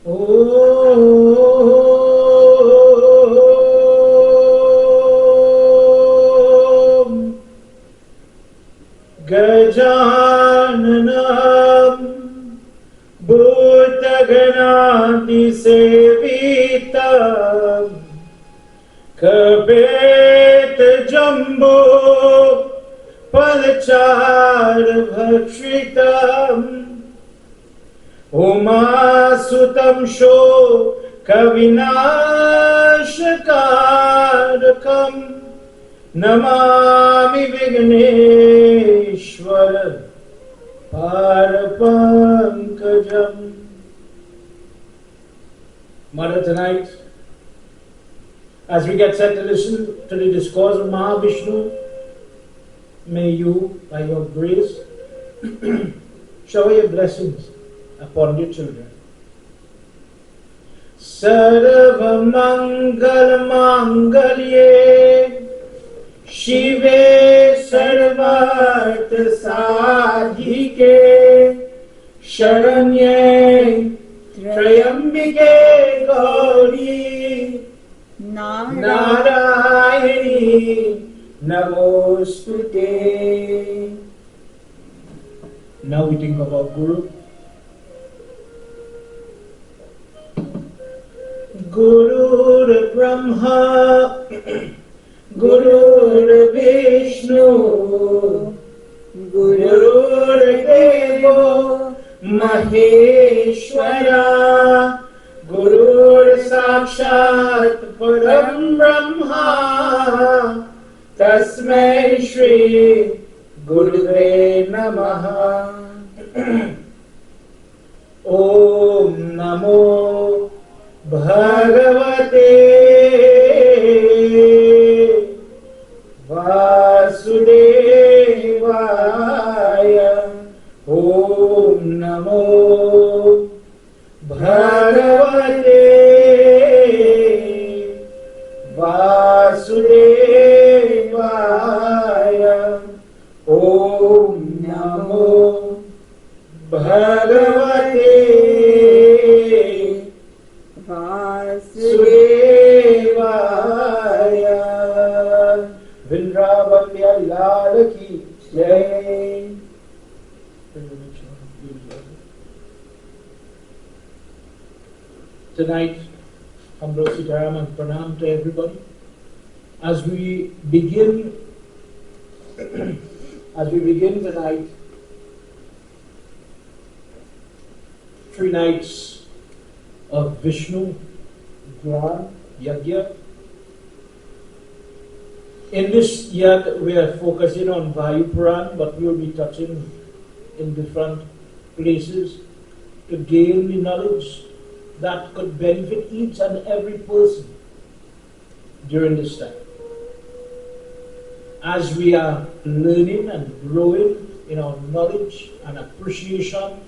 Om Gajananam Bhutaganati Sevitam Kabet Jumbo Palachar Bhakshitam Umasutam Sho Kavinashakarakam Namami Vigneshwar Parapankajam. Mother, tonight, as we get set to listen to the discourse of Mahavishnu, may you, by your grace, shower your blessings upon your children. Sarva Mangal Mangalye Shive Sarvat Sadhike Sharanye Trayambike Gauri Narayani Namostute. Now we think of our Guru. Guru Brahma, Guru Vishnu, Guru Devo Maheshwara, Guru Sakshat Param Brahma, Tasmai Shri Guruve Namaha. Om Namo Bhagavate Vasudevaya. Om Namo Bhagavate Vasudevaya. Om Namo Bhagavate Vasudevaya. Vrindavan Lal ki jai. Tonight, humble sitaram and pranam to everybody. As we begin tonight, 3 nights of Vishnu, Gyan, Yagna. In this yag, we are focusing on Vayu Puran, but we will be touching in different places to gain the knowledge that could benefit each and every person during this time. As we are learning and growing in our knowledge and appreciation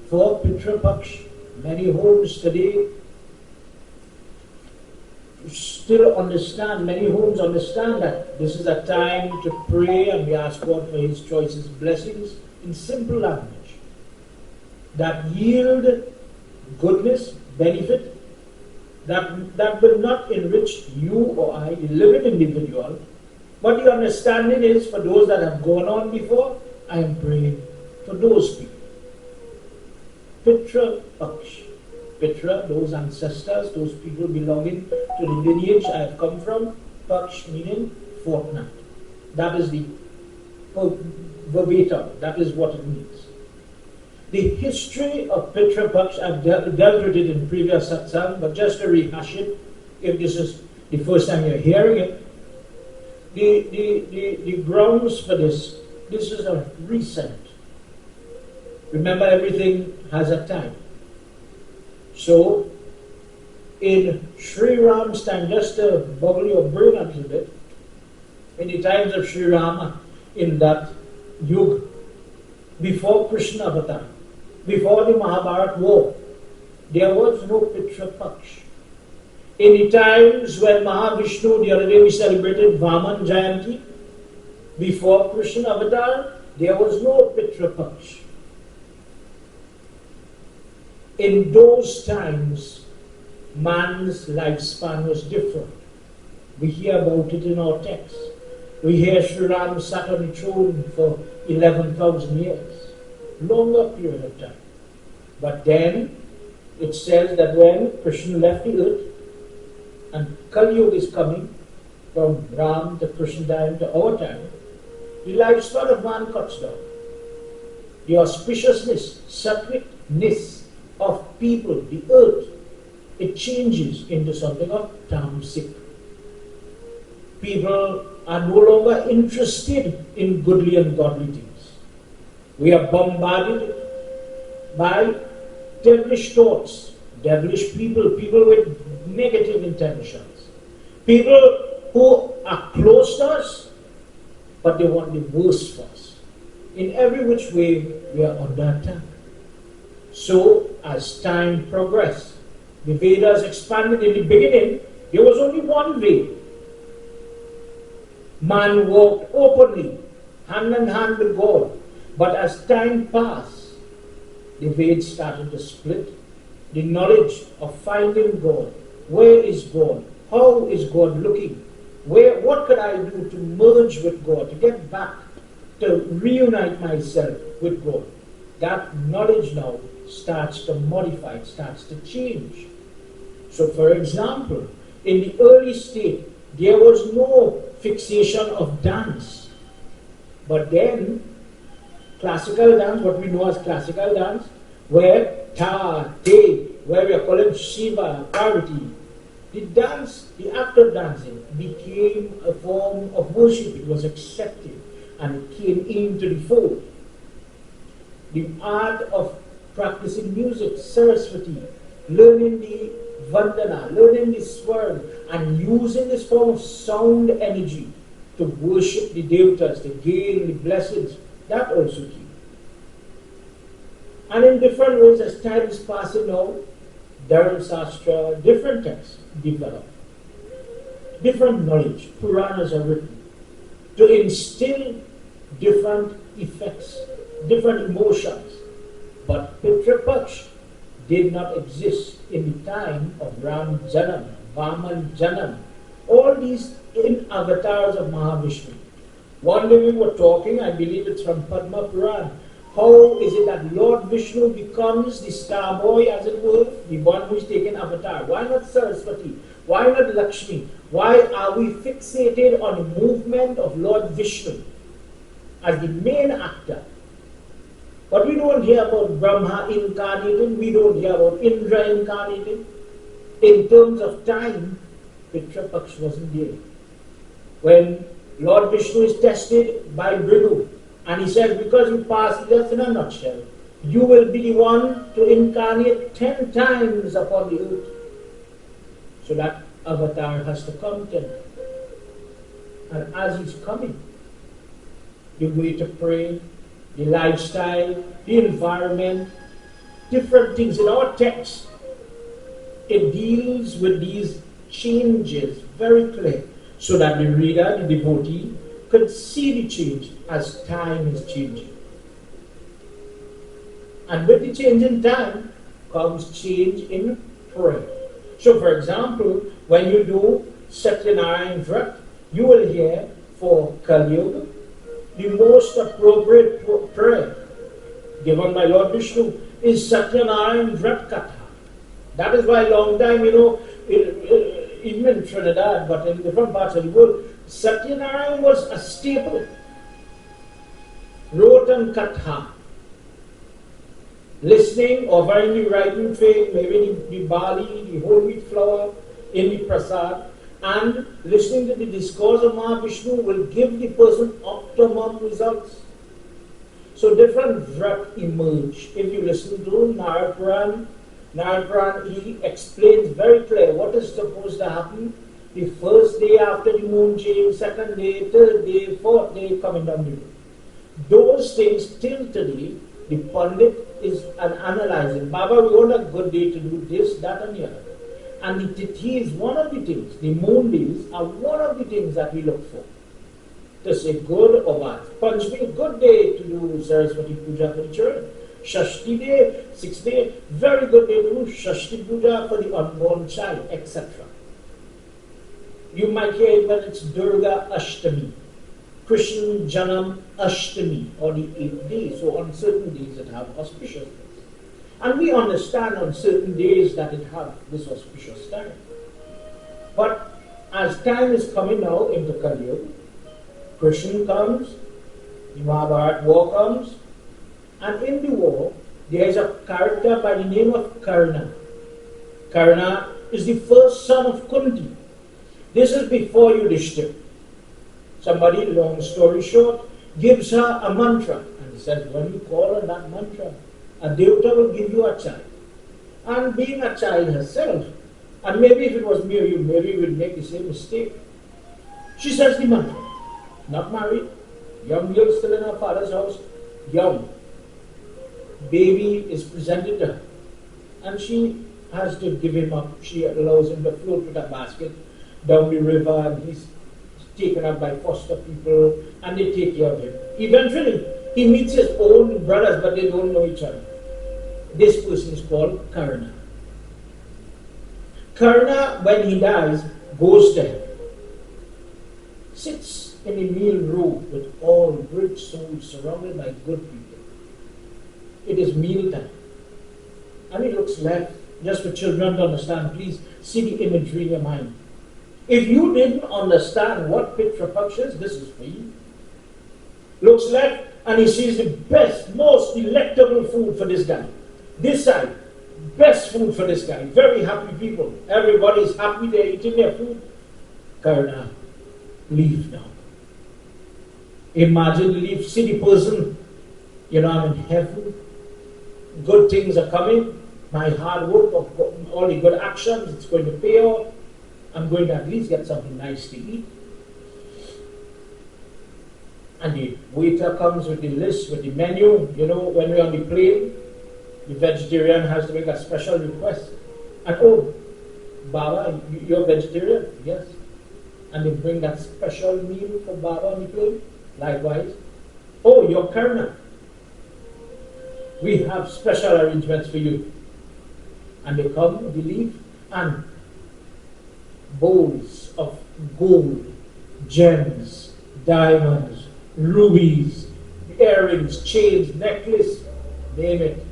for Pitri Paksh, many homes today still understand, many homes understand that this is a time to pray, and we ask God for His choicest blessings in simple language that yield goodness, benefit, that will not enrich you or I, the living individual, but the understanding is for those that have gone on before. I am praying for those people. Pitri Paksh. Pitri, those ancestors, those people belonging to the lineage I have come from. Paksh meaning fortnight. That is the verbatim, that is what it means. The history of Pitri Paksh, I've dealt with it in previous satsang, but just to rehash it, if this is the first time you're hearing it, the grounds for this is a reset. Remember, everything has a time. So, in Sri Ram's time, just to bubble your brain a little bit, in the times of Sri Rama, in that yug, before Krishna avatar, before the Mahabharata war, there was no Pitri Paksh. In the times when Mahavishnu, the other day we celebrated Vaman Jayanti, before Krishna avatar, there was no Pitri Paksh. In those times, man's lifespan was different. We hear about it in our text. We hear Sri Ram sat on the throne for 11,000 years, longer period of time. But then it says that when Krishna left the earth and Kali Yuga is coming from Ram to Krishna time to our time, the lifespan of man cuts down. The auspiciousness, sacredness of people, the earth, it changes into something of tamasic. People are no longer interested in goodly and godly things. We are bombarded by devilish thoughts, devilish people, people with negative intentions, people who are close to us, but they want the worst for us. In every which way, we are under attack. So, as time progressed, the Vedas expanded. In the beginning, there was only one way. Man walked openly, hand in hand with God. But as time passed, the Vedas started to split. The knowledge of finding God, where is God, how is God looking, what could I do to merge with God, to get back, to reunite myself with God. That knowledge now starts to modify, it starts to change. So for example, in the early state, there was no fixation of dance. But then, classical dance, what we know as classical dance, where ta, te, where we are calling Shiva, Parvati, the dance, the act of dancing became a form of worship. It was accepted and it came into the fold. The art of practicing music, Saraswati, learning the Vandana, learning the sword, and using this form of sound energy to worship the devatas, to gain the blessings, that also came. And in different ways, as time is passing now, Dharma Shastra, different texts develop. Different knowledge, Puranas are written to instill different effects, different emotions. But Pitri Paksh did not exist in the time of Ram Janam, Vaman Janam, all these in avatars of Mahavishnu. One day we were talking, I believe it's from Padma Puran, how is it that Lord Vishnu becomes the star boy, as it were, the one who is taken avatar? Why not Saraswati? Why not Lakshmi? Why are we fixated on the movement of Lord Vishnu as the main actor? But we don't hear about Brahma incarnating, we don't hear about Indra incarnating. In terms of time, Pitri Paksh wasn't there. When Lord Vishnu is tested by Bhrigu, and he says, because you passed death in a nutshell, you will be the one to incarnate 10 times upon the earth. So that avatar has to come to him. And as he's coming, the way to pray, the lifestyle, the environment, different things in our text, it deals with these changes very clear, so that the reader, the devotee, could see the change as time is changing. And with the change in time comes change in prayer. So for example, when you do Satyanarayana Vrat, you will hear for Kali Yuga, the most appropriate prayer given by Lord Vishnu is Satyanarayana Vrat Katha. That is why long time, even in Trinidad, but in different parts of the world, Satyanarayana was a staple. Wrote and Katha. Listening or very writing faith, maybe the barley, the whole wheat flour in the prasad, and listening to the discourse of Mahavishnu will give the person optimum results. So different vrat emerge. If you listen to Narad Puran, he explains very clear what is supposed to happen the first day after the moon change, second day, third day, fourth day, coming down the road. Those things till today, the Pandit is analyzing. Baba, we want a good day to do this, that and the other. And the Tithi is one of the things, the moon days are one of the things that we look for. To say good or bad. Panchami, good day to do Saraswati Puja for the children. Shashti day, 6th day, very good day to do Shashti Puja for the unborn child, etc. You might hear it when it's Durga Ashtami, Krishna Janam Ashtami, or the 8th day. So on certain days it have auspiciousness. And we understand on certain days that it have this auspicious time. But as time is coming now into Kali Yuga, Krishna comes, the Mahabharata war comes, and in the war there is a character by the name of Krsna. Krsna is the first son of Kunti. This is before Yudhishthira. Somebody, long story short, gives her a mantra, and he says, when you call on that mantra, a Devata will give you a child. And being a child herself, and maybe if it was me or you, maybe we would make the same mistake. She says the mantra, not married, young girl still in her father's house, young. Baby is presented to her, and she has to give him up. She allows him to float with a basket down the river, and he's taken up by foster people, and they take care of him. Eventually, he meets his own brothers, but they don't know each other. This person is called Krsna. Krsna, when he dies, goes to heaven, sits in a meal room with all great souls surrounded by good people. It is meal time. And he looks left, just for children to understand, please see the imagery in your mind. If you didn't understand what Pitri Paksh is, this is for you. Looks left, and he sees the best, most delectable food for this guy. This side, best food for this guy. Very happy people. Everybody's happy, they're eating their food. Krsna, leave now. Imagine leave city person, I'm in heaven. Good things are coming. My hard work of all the good actions, it's going to pay off. I'm going to at least get something nice to eat. And the waiter comes with the list, with the menu. When we're on the plane, the vegetarian has to make a special request. And oh, Baba, you're vegetarian? Yes. And they bring that special meal for Baba on the plane. Likewise. Oh, you're Krsna. We have special arrangements for you. And they come, they leave, and bowls of gold, gems, diamonds, rubies, earrings, chains, necklace, name it.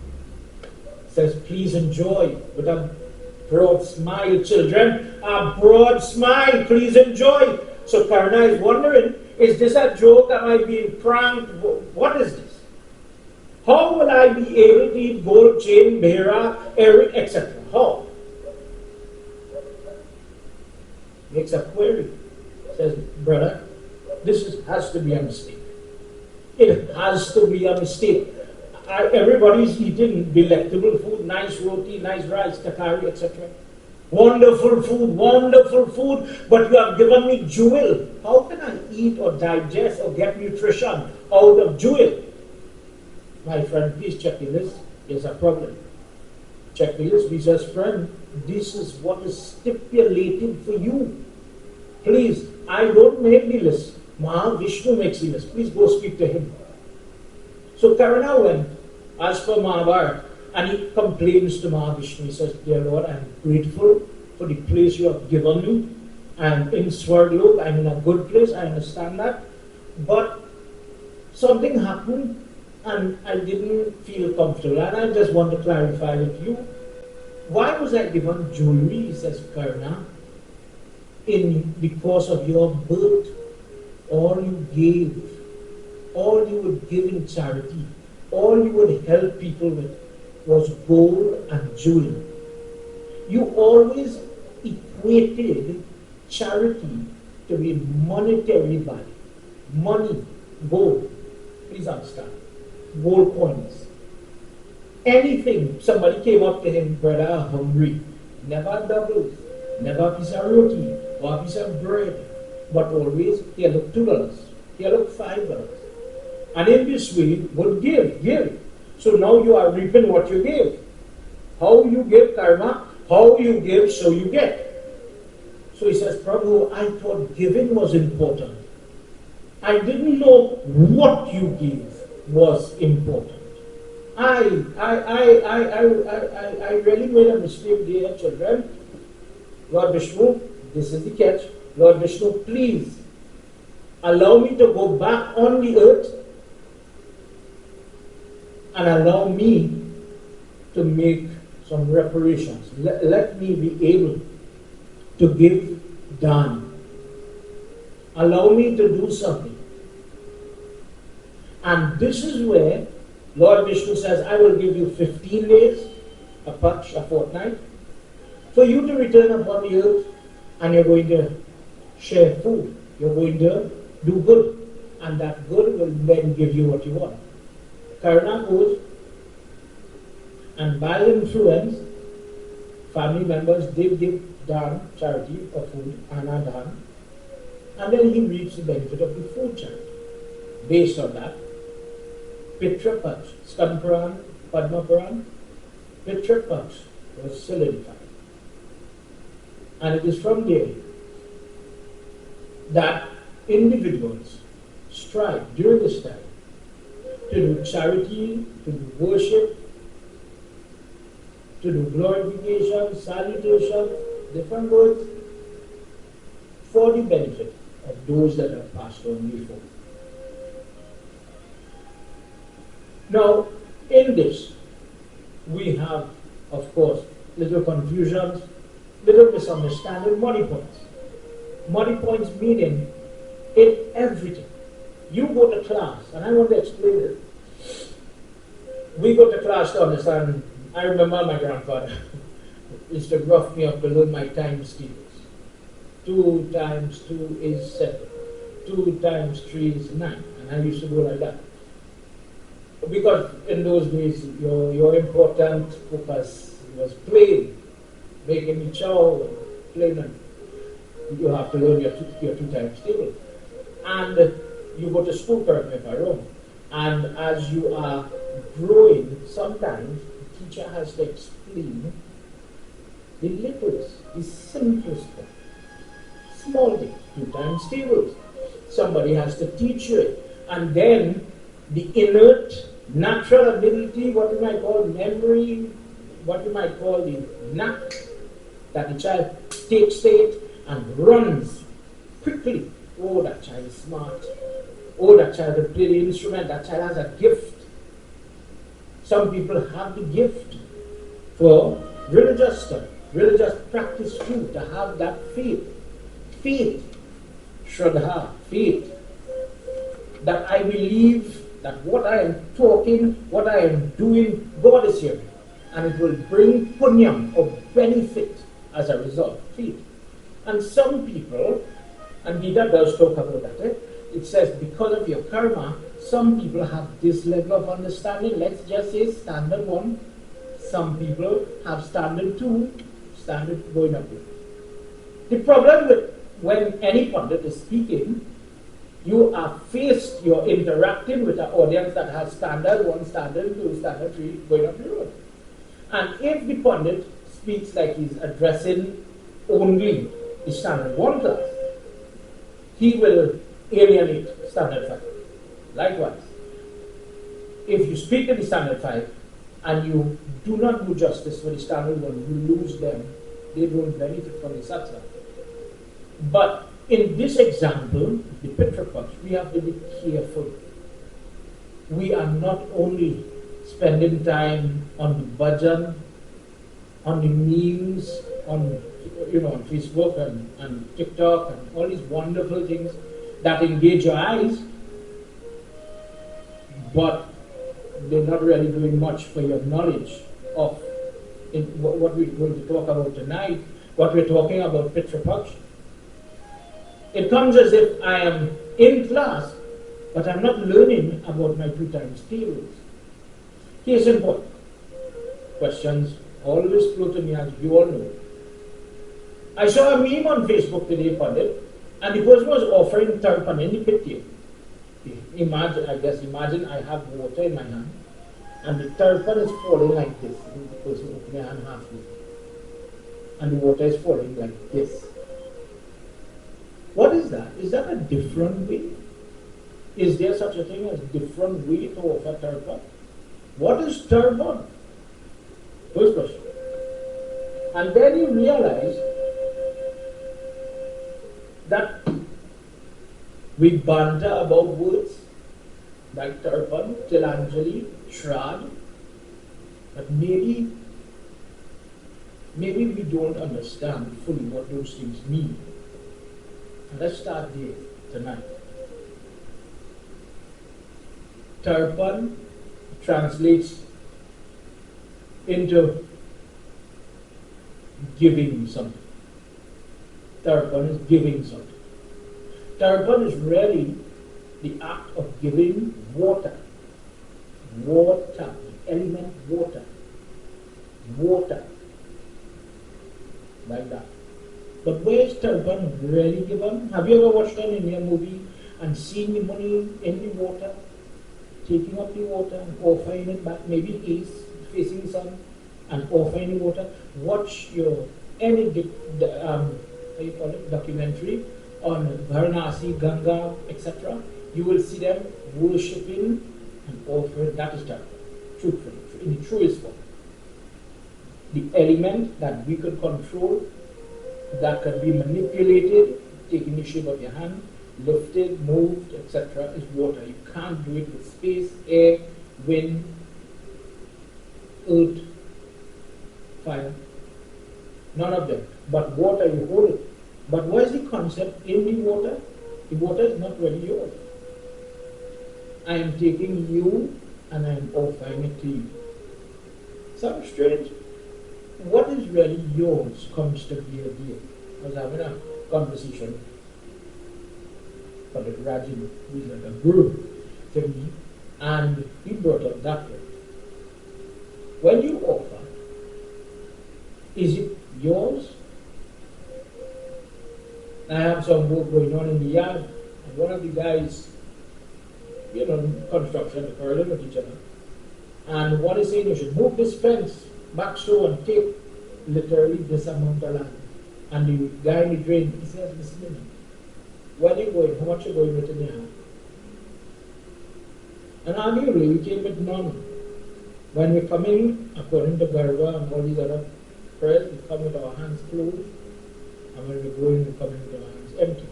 Says, please enjoy with a broad smile, children. A broad smile, please enjoy. So Krsna is wondering, is this a joke? Am I being pranked? What is this? How will I be able to eat gold chain, behra, earring, etc.? How? Makes a query. Says, brother, this has to be a mistake. It has to be a mistake. Everybody's eating delectable food, nice roti, nice rice, takari, etc. Wonderful food, but you have given me jewel. How can I eat or digest or get nutrition out of jewel? My friend, please check the list. There's a problem. Check the list. He says, friend, this is what is stipulated for you. Please, I don't make the list. Vishnu makes the list. Please go speak to him. So Krsna went, as per Mahabharata, and he complains to Vishnu. He says, dear Lord, I'm grateful for the place you have given me. I'm in Swargalok, I'm in a good place, I understand that. But something happened and I didn't feel comfortable. And I just want to clarify with you, why was I given jewelry, says Krsna, in the course of your birth? All you gave, all you would give in charity, all you would help people with was gold and jewelry. You always equated charity to be monetary value. Money, gold, please understand, gold coins. Anything, somebody came up to him, brother, I'm hungry. Never doubles, never a piece of roti or a piece of bread, but always, here look $2, here look $5. And in this way, would give. So now you are reaping what you gave. How you give karma, how you give, so you get. So he says, Prabhu, I thought giving was important. I didn't know what you gave was important. I really made a mistake, dear children. Lord Vishnu, this is the catch. Lord Vishnu, please allow me to go back on the earth and allow me to make some reparations. Let me be able to give dawn. Allow me to do something. And this is where Lord Vishnu says, I will give you 15 days, a Paksh, a fortnight, for you to return upon the earth, and you're going to share food. You're going to do good. And that good will then give you what you want. Krsna goes, and by influence, family members did give dawn, charity, or food, dawn, and then he reaps the benefit of the food charity. Based on that, Pitri Paksh, Skanpuran, Padmapuran, Pitri Paksh was solidified. And it is from there that individuals strive during this time to do charity, to do worship, to do glorification, salutation, different words, for the benefit of those that have passed on before. Now, in this, we have, of course, little confusions, little misunderstanding, muddy points. Muddy points meaning in everything. You go to class, and I want to explain it. We go to class to understand. I remember my grandfather used to rough me up to learn my times tables. 2 times 2 is 7. 2 times 3 is 9. And I used to go like that. Because in those days, your important focus was playing, making the chow, playing, and you have to learn your 2 times table. And you go to school, correct me if I'm wrong. And as you are growing, sometimes the teacher has to explain the littlest, the simplest thing. Small things, 2 times tables. Somebody has to teach you it. And then the innate, natural ability, what you might call memory, what you might call the knack, that the child takes it and runs quickly. Oh, that child is smart. Oh, that child will play the instrument. That child has a gift. Some people have the gift for religious stuff, religious practice too, to have that faith. Faith, Shraddha, faith, that I believe that what I am talking, what I am doing, God is hearing. And it will bring punyam or benefit as a result. Faith. And some people, and Gita does talk about that, it says because of your karma, some people have this level of understanding. Let's just say standard 1. Some people have standard 2, standard going up. The problem with when any pundit is speaking, you're interacting with an audience that has standard 1, standard 2, standard 3 going up the road. And if the pundit speaks like he's addressing only the standard 1 class, he will alienate standard 5. Likewise, if you speak to the standard 5 and you do not do justice for the standard 1, you lose them. They don't benefit from the satsang. But in this example, the Pitri Paksh, we have to be careful. We are not only spending time on the bhajan, on the memes, on Facebook and TikTok and all these wonderful things that engage your eyes, but they're not really doing much for your knowledge of what we're going to talk about tonight, what we're talking about Pitri Paksh. It comes as if I am in class, but I'm not learning about my 2 times tables. Case in point, questions always flow to me, as you all know. I saw a meme on Facebook today, Pandit, and the person was offering tarpan in the Pitri. Imagine I have water in my hand, and the tarpan is falling like this. The person opened their hand halfway, and the water is falling like this. What is that? Is that a different way? Is there such a thing as different way to offer tarpan? What is turban? First question. And then you realize that we banter about words like turban, tilanjali, shrad, but maybe we don't understand fully what those things mean. And let's start there tonight. Turban translates into giving something. Turban is giving something. Turban is really the act of giving water. Water, the element water. Water. Like that. But where is turban really given? Have you ever watched an Indian movie and seen the money in the water? Taking up the water and offering it back, maybe east, facing the sun, and offering the water. Watch any documentary on Varanasi, Ganga, etc. You will see them worshipping and offering. That is turban, truthfully, in the truest form. The element that we could control, that can be manipulated, taking the shape of your hand, lifted, moved, etc., is water. You can't do it with space, air, wind, earth, fire. None of them. But water, you hold it. But what is the concept in the water? The water is not really yours. I am taking you and I am offering it to you. Sounds strange. What is really yours comes to be a deal. I was having a conversation with Rajin, who is like a guru to me, and he brought up that way. When you offer, is it yours? I have some work going on in the yard, and one of the guys, construction, quarreling with each other, and one is saying you should move this fence back so and take literally this amount of land. And the guy in the drain, he says, listen, where are you going? How much are you going with in your hand? And arguably we came with none. When we come in, according to Garva and all these other prayers, we come with our hands closed. And when we go in, we come in with our hands empty.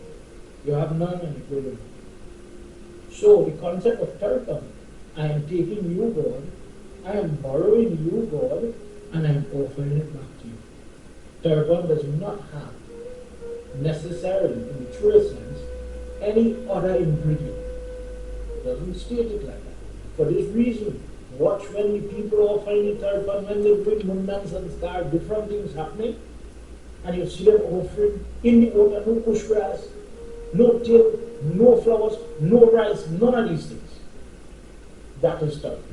You have none and you go in. So the concept of turban, I am taking you, God, I am borrowing you, God, and I am offering it back to you. Turban does not have necessarily, in the truest sense, any other ingredient. It doesn't state it like that. For this reason, watch when the people offering the turban, when they bring mundans and start different things happening, and you see them offering in the water, no bush grass, no till, no flowers, no rice, none of these things. That is turban.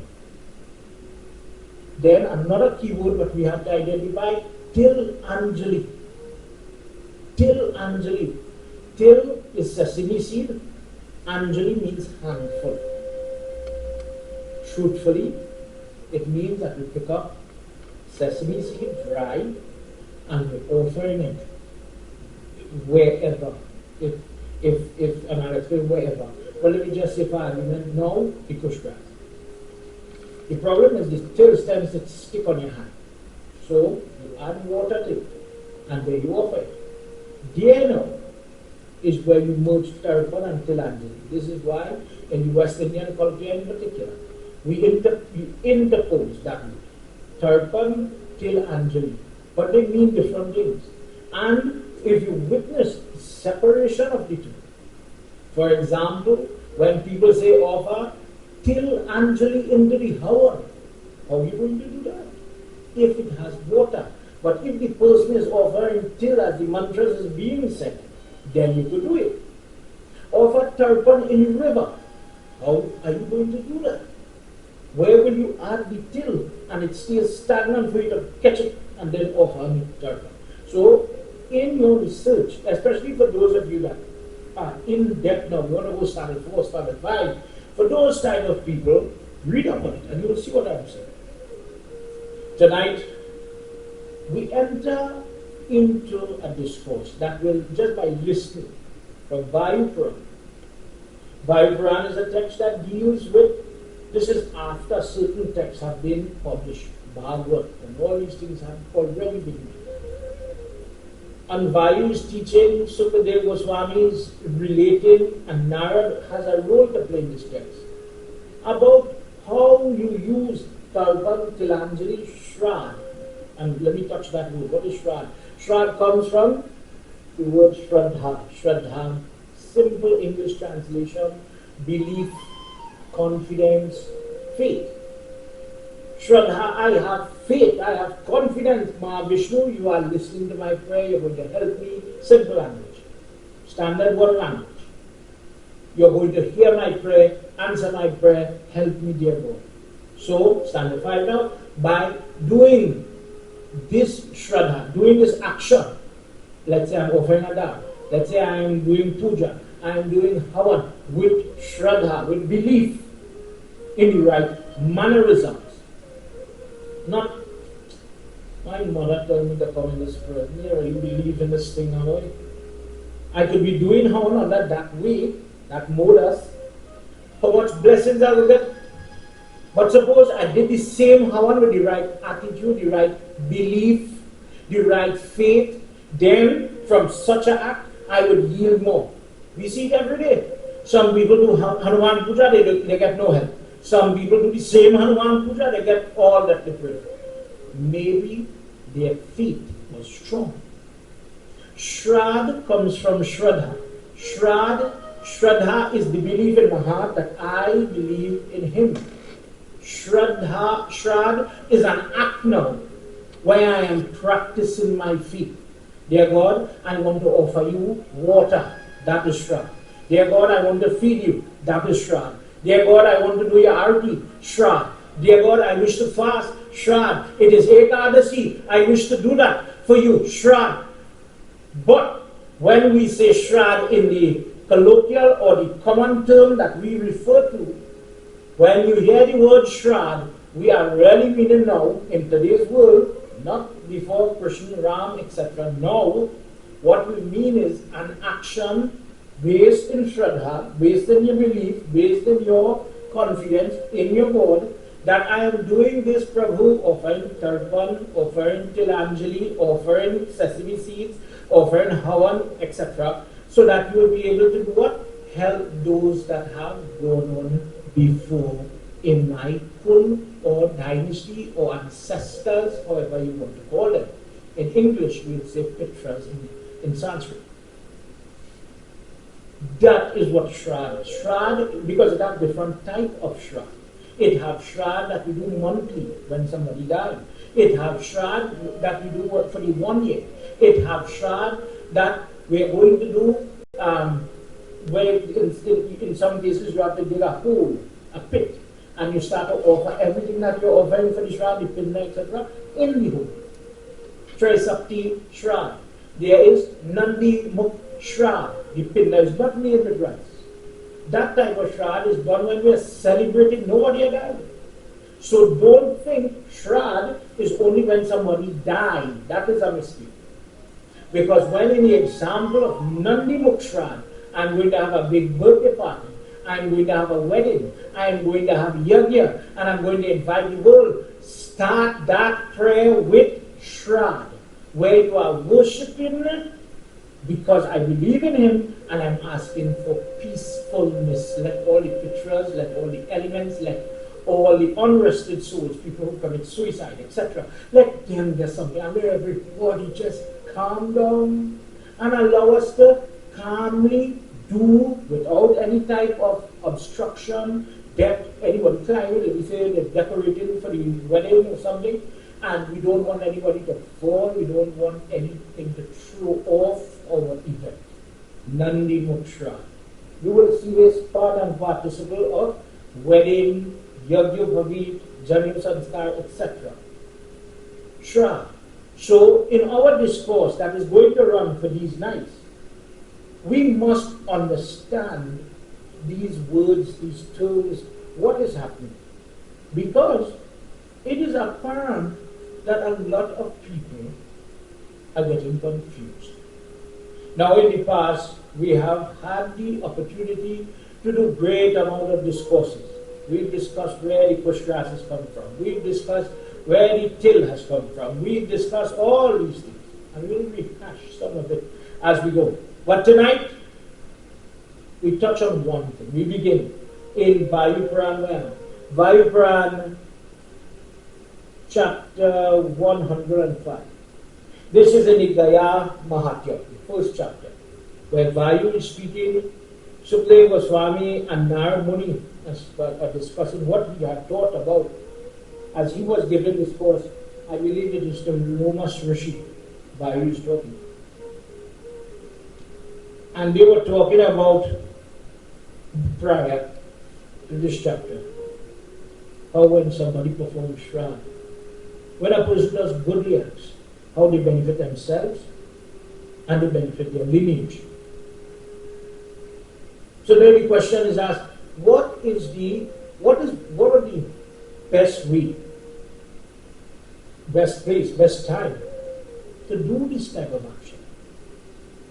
Then another keyword that we have to identify, Til Anjali. Til Anjali. Til is sesame seed. Anjali means handful. Truthfully, it means that we pick up sesame seed, dried, and we're offering it wherever. And I'll explain wherever. But let me just say for argument, now the kush grass. The problem is the till stems that stick on your hand. So you add water to it, and there you offer it. Gyan is where you merge turban and tilanjali. This is why in the West Indian culture in particular, we interpose that word. Turban, tilanjali. But they mean different things. And if you witness separation of the two, for example, when people say offer till Anjali into the hour, how are you going to do that? If it has water. But if the person is offering till as the mantras is being said, then you could do it. Offer turban in river. How are you going to do that? Where will you add the till and it stays stagnant for you to catch it and then offer the turban? So in your research, especially for those of you that are in depth now, you want to go standard 4, standard 5, for those type of people, read up on it and you will see what I'm saying. Tonight, we enter into a discourse that will, just by listening, from Vayu Puran. Vayu Puran is a text that deals with This is after certain texts have been published, Bhagavad, and all these things have already been done. And Vayu's teaching, Sukadeva Goswami's relating, and Narad has a role to play in this text about how you use Tarpan, Tilanjali, Shrad. And let me touch that word. What is Shrad? Shrad comes from the word Shraddha. Shraddha, simple English translation, belief, confidence, faith. Shraddha, I have faith, I have confidence. Ma Vishnu, you are listening to my prayer, you're going to help me. Simple language. Standard word language. You're going to hear my prayer, answer my prayer, help me, dear God. So, standard 5 now, by doing this Shraddha, doing this action, let's say I'm offering a dam, let's say I am doing puja, I am doing havan with Shraddha, with belief in the right mannerisms. Not, my mother told me to come in this prayer. Yeah, you believe in this thing, how I could be doing havan on that way, that modus. How much blessings I will get? But suppose I did the same havan with the right attitude, the right belief, the right faith, then from such an act I would yield more. We see it every day. Some people do Hanuman Puja, they get no help. Some people do the same Hanuman Puja, they get all that they pray. Maybe their faith was strong. Shrad comes from Shraddha. Shraddha is the belief in my heart that I believe in him. Shrad is an act now where I am practicing my faith. Dear God, I want to offer you water. That is Shrad. Dear God, I want to feed you. That is Shrad. Dear God, I want to do your arati. Shrad. Dear God, I wish to fast. Shrad. It is Ekadasi. I wish to do that for you. Shrad. But when we say Shrad in the colloquial or the common term that we refer to, when you hear the word Shrad, we are really meaning now, in today's world, not before Krishna, Ram, etc. Now, what we mean is an action based in Shraddha, based in your belief, based in your confidence in your God, that I am doing this Prabhu, offering Tarpan, offering Tilanjali, offering sesame seeds, offering Havan, etc. So that you will be able to do what? Help those that have gone on before in my kull or dynasty or ancestors, however you want to call them. In English, we would say Pitras in Sanskrit. That is what Shrad is. Shrad, because it has different type of Shrad. It has Shrad that we do monthly when somebody dies. It has Shrad that we do work for the 1 year. It has Shrad that we are going to do where in some cases you have to dig a hole, a pit, and you start to offer everything that you're offering for the Shroud, the Pinna, etc., in the hole. Trisakti Shroud. There is Nandi Mukh Shroud. The Pinna is not made with rice. That type of Shroud is done when we are celebrating nobody had died. So don't think Shroud is only when somebody died. That is a mistake. Because when in the example of Nandi Mukh Shroud, I'm going to have a big birthday party, I'm going to have a wedding, I'm going to have Yagna, and I'm going to invite the world. Start that prayer with Shroud, where you are worshipping because I believe in him and I'm asking for peacefulness. Let all the pitras, let all the elements, let all the unrested souls, people who commit suicide, etc., let them get something. And everybody just calm down and allow us to calmly do without any type of obstruction, anybody climbing, if we say they're decorating for the wedding or something, and we don't want anybody to fall, we don't want anything to throw off our event. Nandi Mukshra. You will see this part and participle of wedding, Yagya Bhavit, Janim Sanskar, etc. Shra. So in our discourse that is going to run for these nights, we must understand these words, these terms, what is happening. Because it is apparent that a lot of people are getting confused. Now in the past, we have had the opportunity to do great amount of discourses. We've discussed where the pushgrass has come from. We've discussed where the till has come from. We've discussed all these things. And we'll rehash some of it as we go. But tonight, we touch on one thing. We begin in Vayu Puran. Vayu Puran, chapter 105. This is in the Gaya Mahatya, the first chapter, where Vayu is speaking. Sukla Goswami and Narad Muni are discussing what he had thought about as he was given this course. I believe it is the Lomas Rishi Vayu is talking. And they were talking about prior to this chapter, how when somebody performs Shraddha, when a person does good acts, how they benefit themselves and they benefit their lineage. So then the question is asked, what are the best way, best place, best time to do this type of action?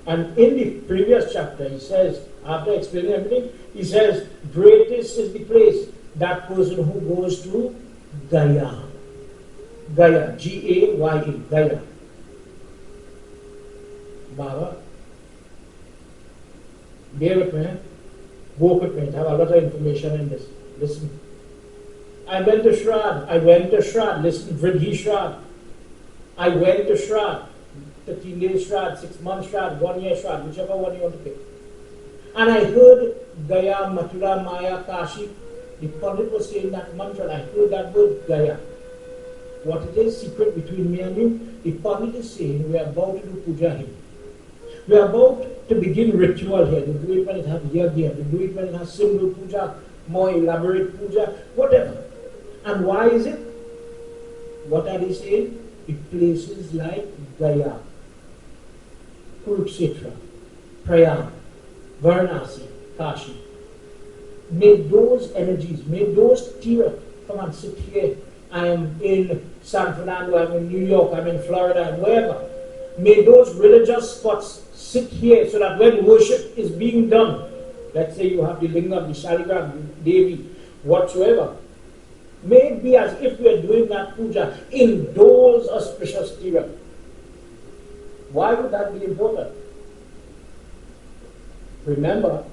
And in the previous chapter, he says, after explaining everything, he says, greatest is the place, that person who goes to Gaya. Gaya, G-A-Y-A, Gaya. Baba, bear with me, walk with me, have a lot of information in this. Listen. I went to Shraddha, listen, Vridhi Shraddha. I went to Shraddha, 13 days Shraddha, 6 months Shraddha, 1 year Shraddha, whichever one you want to pick. And I heard Gaya, Mathura, Maya, Kashi. The Pandit was saying that mantra, and I heard that word Gaya. What it is, secret between me and you, the Pandit is saying we are about to do puja here. We are about to begin ritual here. They do it when it has Yagna, they do it when it has simple puja, more elaborate puja, whatever. And why is it? What are they saying? The places like Gaya, Kurukshetra, Prayag, Varanasi, Kashi. May those energies, may those tears come and sit here. I am in San Fernando, I'm in New York, I'm in Florida, and wherever. May those religious spots sit here so that when worship is being done, let's say you have the lingam, the shaligram, the devi, whatsoever, may it be as if we are doing that puja in those auspicious tiras. Why would that be important? Remember,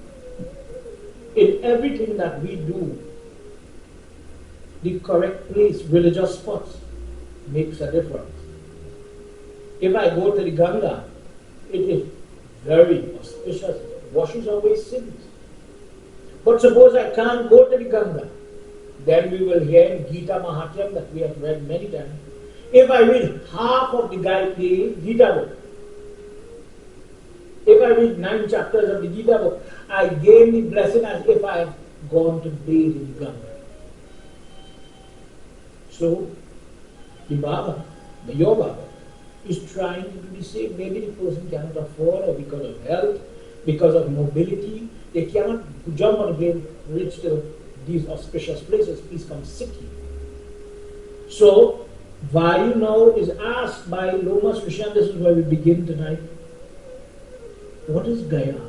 in everything that we do, the correct place, religious spots, makes a difference. If I go to the Ganga, it is very auspicious, it washes away sins. But suppose I can't go to the Ganga, then we will hear in Gita Mahatyam that we have read many times. If I read half of the Gita book, if I read 9 chapters of the Gita book, I gain the blessing as if I have gone to bathe in Ganga. So, the Baba, your Baba, is trying to do the same. Maybe the person cannot afford, or because of health, because of mobility, they cannot jump on a plane, reach to these auspicious places. Please come sit here. So, Vayu now is asked by Lomas Rishi, and this is where we begin tonight. What is Gaya?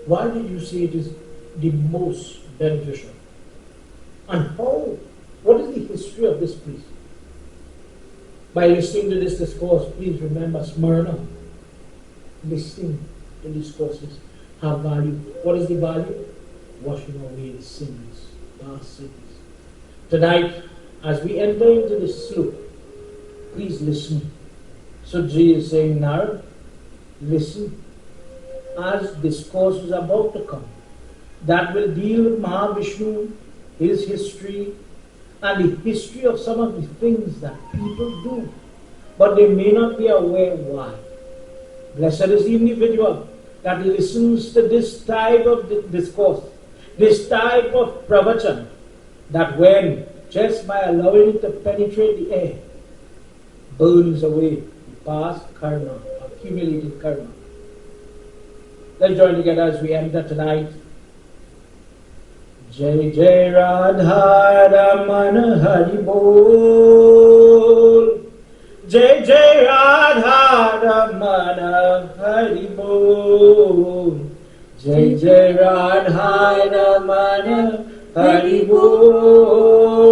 Why did you say it is the most beneficial? And how? What is the history of this place? By listening to this discourse, please remember Smyrna. Listening to discourses have value. What is the value? Washing away the sins, past sins. Tonight, as we enter into this slope, please listen. So Ji is saying, Narad, listen. As discourse is about to come, that will deal with Mahavishnu, his history, and the history of some of the things that people do, but they may not be aware why. Blessed is the individual that listens to this type of discourse, this type of pravachan, that when, just by allowing it to penetrate the air, burns away the past karma, accumulated karma. Let's join together as we enter tonight. Jai Jai Radha Raman Hari Bol. Jai Jai Radha Raman Hari Bol. Jai Jai Radha Raman Hari Bol.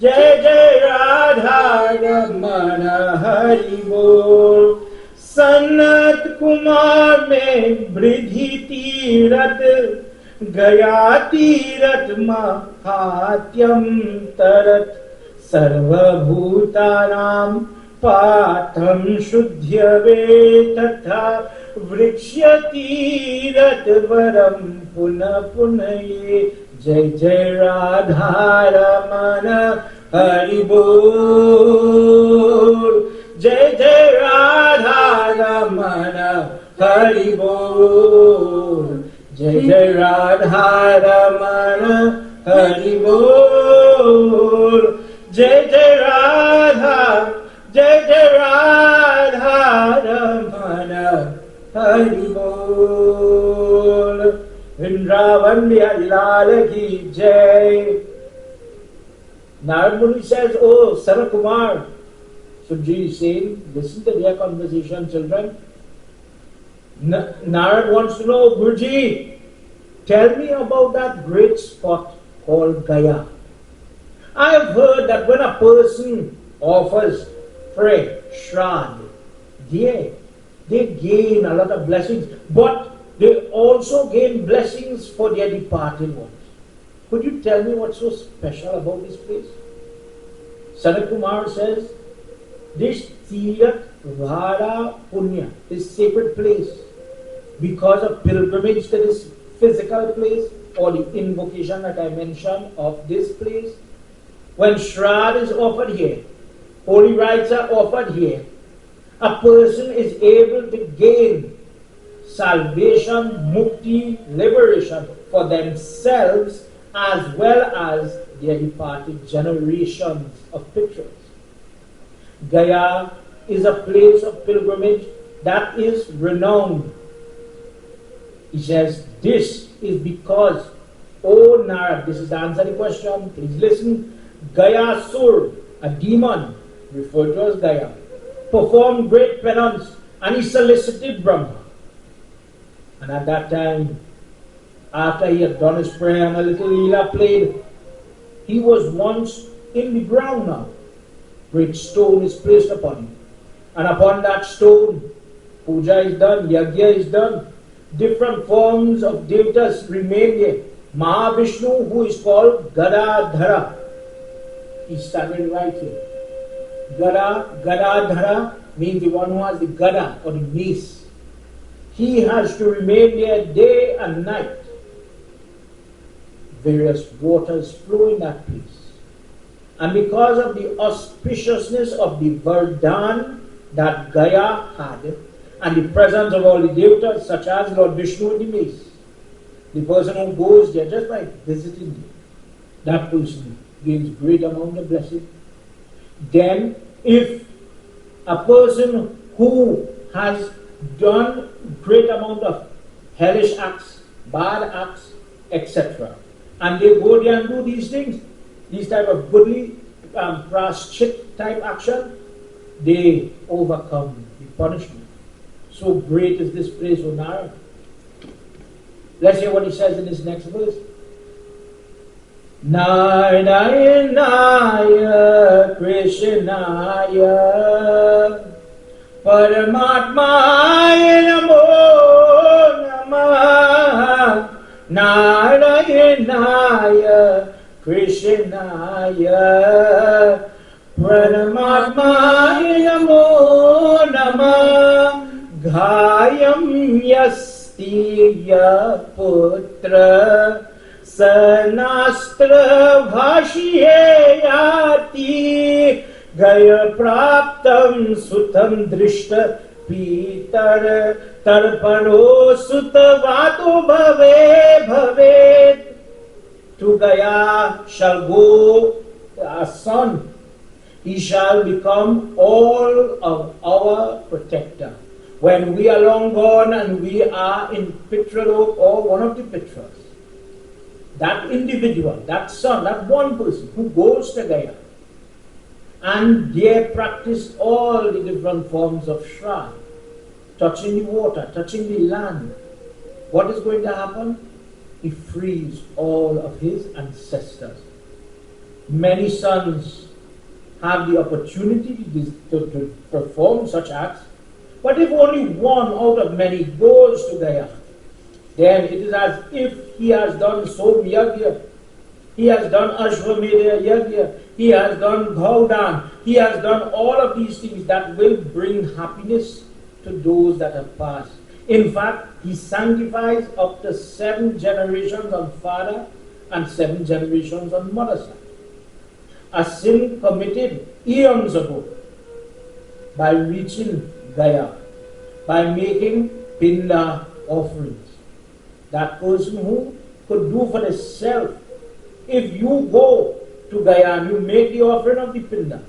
Jai Jai Radha Ramana Hari Bol. Sanat Kumar में बृद्धि तीरथ गया तीरथ महात्यम तरत सर्वभूतानां पाठम शुद्ध्यवे तथा वृक्ष्य तीरथ वरम पुनः पुनः ये जय जय राधा रमण हरि बोल जय जय राधा रमण हरि बोल जय जय राधा रमण हरि बोल जय जय राधा रमण हरि बोल वृंदावन बिहारी लाल की जय. Narad Muni says, oh Sarat Kumar, Sujji is saying, listen to their conversation, children. Narad wants to know, Guruji, tell me about that great spot called Gaya. I have heard that when a person offers prayer, Shraddha, they gain a lot of blessings, but they also gain blessings for their departed ones. Could you tell me what's so special about this place? Sanat Kumar says, this Tirat Vara Punya, this sacred place, because of pilgrimage to this physical place, or the invocation that I mentioned of this place, when Shraddha is offered here, holy rites are offered here, a person is able to gain salvation, mukti, liberation for themselves as well as their departed generations of Pitris. Gaya is a place of pilgrimage that is renowned. He says, this is because, O Narad, this is the answer to the question, please listen. Gaya Sur, a demon, referred to as Gaya, performed great penance and he solicited Brahma. And at that time, after he had done his prayer and a little lila played, he was once in the ground now. Great stone is placed upon him. And upon that stone, puja is done, yagna is done. Different forms of devatas remain there. Vishnu, who is called Gadadhara, he started right here. Gadadhara means the one who has the gada or the mace. He has to remain there day and night. Various waters flow in that place. And because of the auspiciousness of the Vardhan that Gaya had, and the presence of all the devatas, such as Lord Vishnu in the mace, the person who goes there just by visiting that person gains great amount of blessing. Then, if a person who has done great amount of hellish acts, bad acts, etc., and they go there and do these things, these type of goodly praschit type action, they overcome the punishment. So great is this place, O Narad. Let's hear what he says in this next verse. Narayanaya Krishnaya Paramatmaya Namo Namah Narayanaya Krishnaya Paramatmaya Namo Namah Ghayam Yastiya Putra Sanastra Bhashyayati Gaya Praptam Sutam Drishta Pitar Tarpano Sutavato Bhave Bhavet. To Gaya shall go a son. He shall become all of our protector. When we are long gone and we are in Pitralok or one of the Pitras, that individual, that son, that one person who goes to Gaya and there practice all the different forms of Shraddha, touching the water, touching the land, what is going to happen? he frees all of his ancestors. Many sons have the opportunity to perform such acts, but if only one out of many goes to Gyan, then it is as if he has done Som Yagna, he has done Ashram Yagna, he has done Gaudan, he has done all of these things that will bring happiness to those that have passed. In fact, he sanctifies up to 7 generations on father and 7 generations on mother's side. A sin committed eons ago by reaching Gaya, by making Pinda offerings. That person who could do for himself, if you go to Gaya and you make the offering of the Pinda,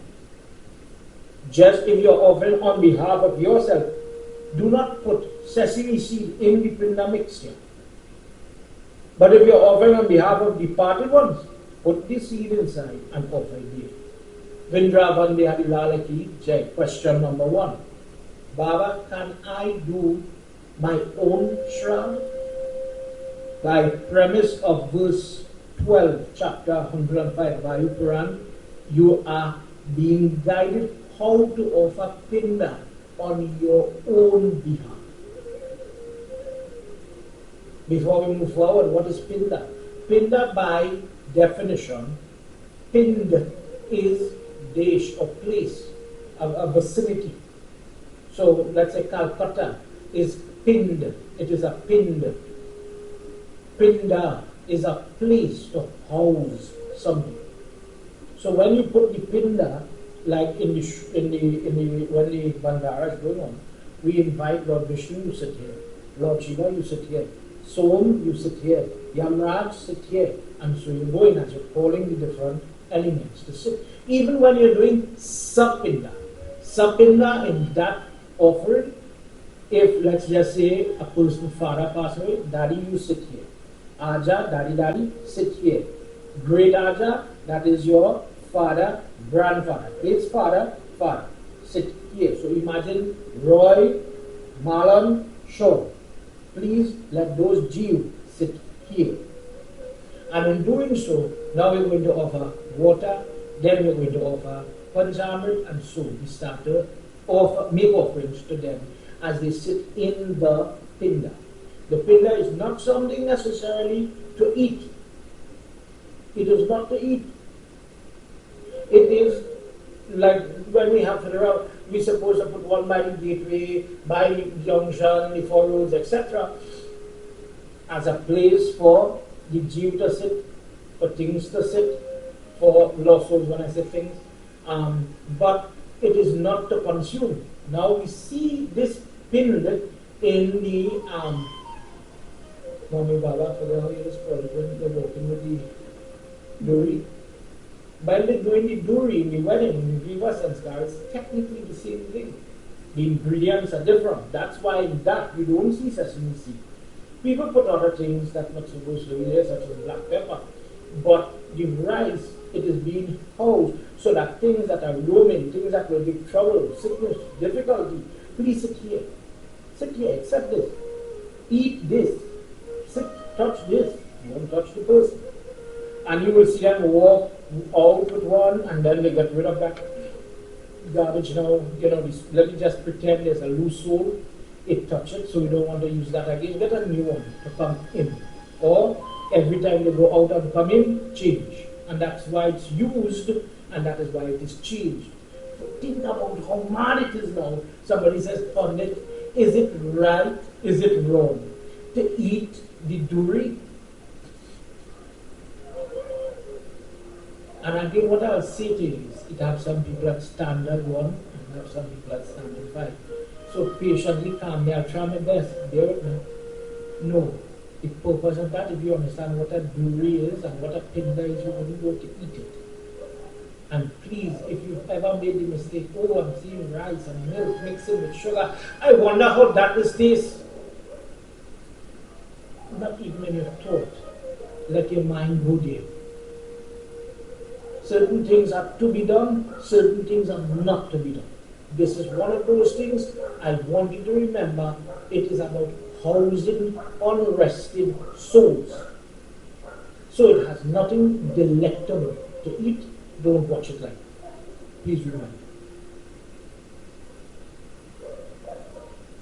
just if you're offering on behalf of yourself, do not put sesame seed in the Pinda mixture. But if you're offering on behalf of departed ones, put the seed inside and offer it there. Vrindavan de Hadilala ki jai. Question number 1. Baba, can I do my own shram? By premise of verse 12, chapter 105 Vayu Puran, you are being guided how to offer Pinda on your own behalf. Before we move forward, what is Pinda? Pinda, by definition, Pind is desh or place, a vicinity. So let's say Calcutta is Pind, it is a Pind. Pinda is a place to house something. So when you put the Pinda, like when the Bandara is going on, we invite Lord Vishnu, you sit here, Lord Shiva, you sit here, Som, you sit here, Yamraj, sit here, and so you're going as you're calling the different elements to sit. Even when you're doing Sapinda in that offering, if let's just say a person's father passed away, Daddy, you sit here. Aja, Daddy, sit here. Great Aja, that is your father, grandfather. His father, sit here. So imagine Roy, Malan, Shaw. Please let those Jew sit here. And in doing so, now we're going to offer water, then we're going to offer Panchamrit, and so we start to make offerings to them as they sit in the Pinda. The Pinda is not something necessarily to eat. It is not to eat. It is like when we have Federal, we're supposed to put one by the gateway, by the junction, the four roads, etc., as a place for the Jew to sit, for things to sit, for lost souls when I say things. But it is not to consume. Now we see this pinned in the Mami Baba, for the how you just call it, when they're walking with the Duri. While they're doing the Duri in the wedding, in the Viva Sanskar, it's technically the same thing. The ingredients are different. That's why in that we don't see sesame seed. People put other things that not supposed to be there, such as black pepper. But the rice, it is being housed so that things that are roaming, things that will give trouble, sickness, difficulty, please sit here. Sit here, accept this. Eat this. Sit, touch this. You won't touch the person. And you will see them walk out with one and then they get rid of that garbage now. Let me just pretend there's a loose sole. It touches, so we don't want to use that again. Get a new one to come in. Or every time they go out and come in, change. And that's why it's used, and that is why it is changed. But think about how mad it is now. Somebody says, Pandit, is it right, is it wrong to eat the duri? And again, what I'll say to you is, it have some people at standard 1, and have some people at standard 5. So patiently calm me, I'll try my best. Bear with me. No. The purpose of that, if you understand what a duri is and what a pinda is, you wouldn't go to eat it. And please, if you've ever made the mistake, oh, I'm seeing rice and milk mixing with sugar, I wonder how that will taste. Not even in your thought. Let your mind go there. Certain things are to be done, certain things are not to be done. This is one of those things I want you to remember. It is about housing unrested souls. So it has nothing delectable to eat. Don't watch it like that. Please remember.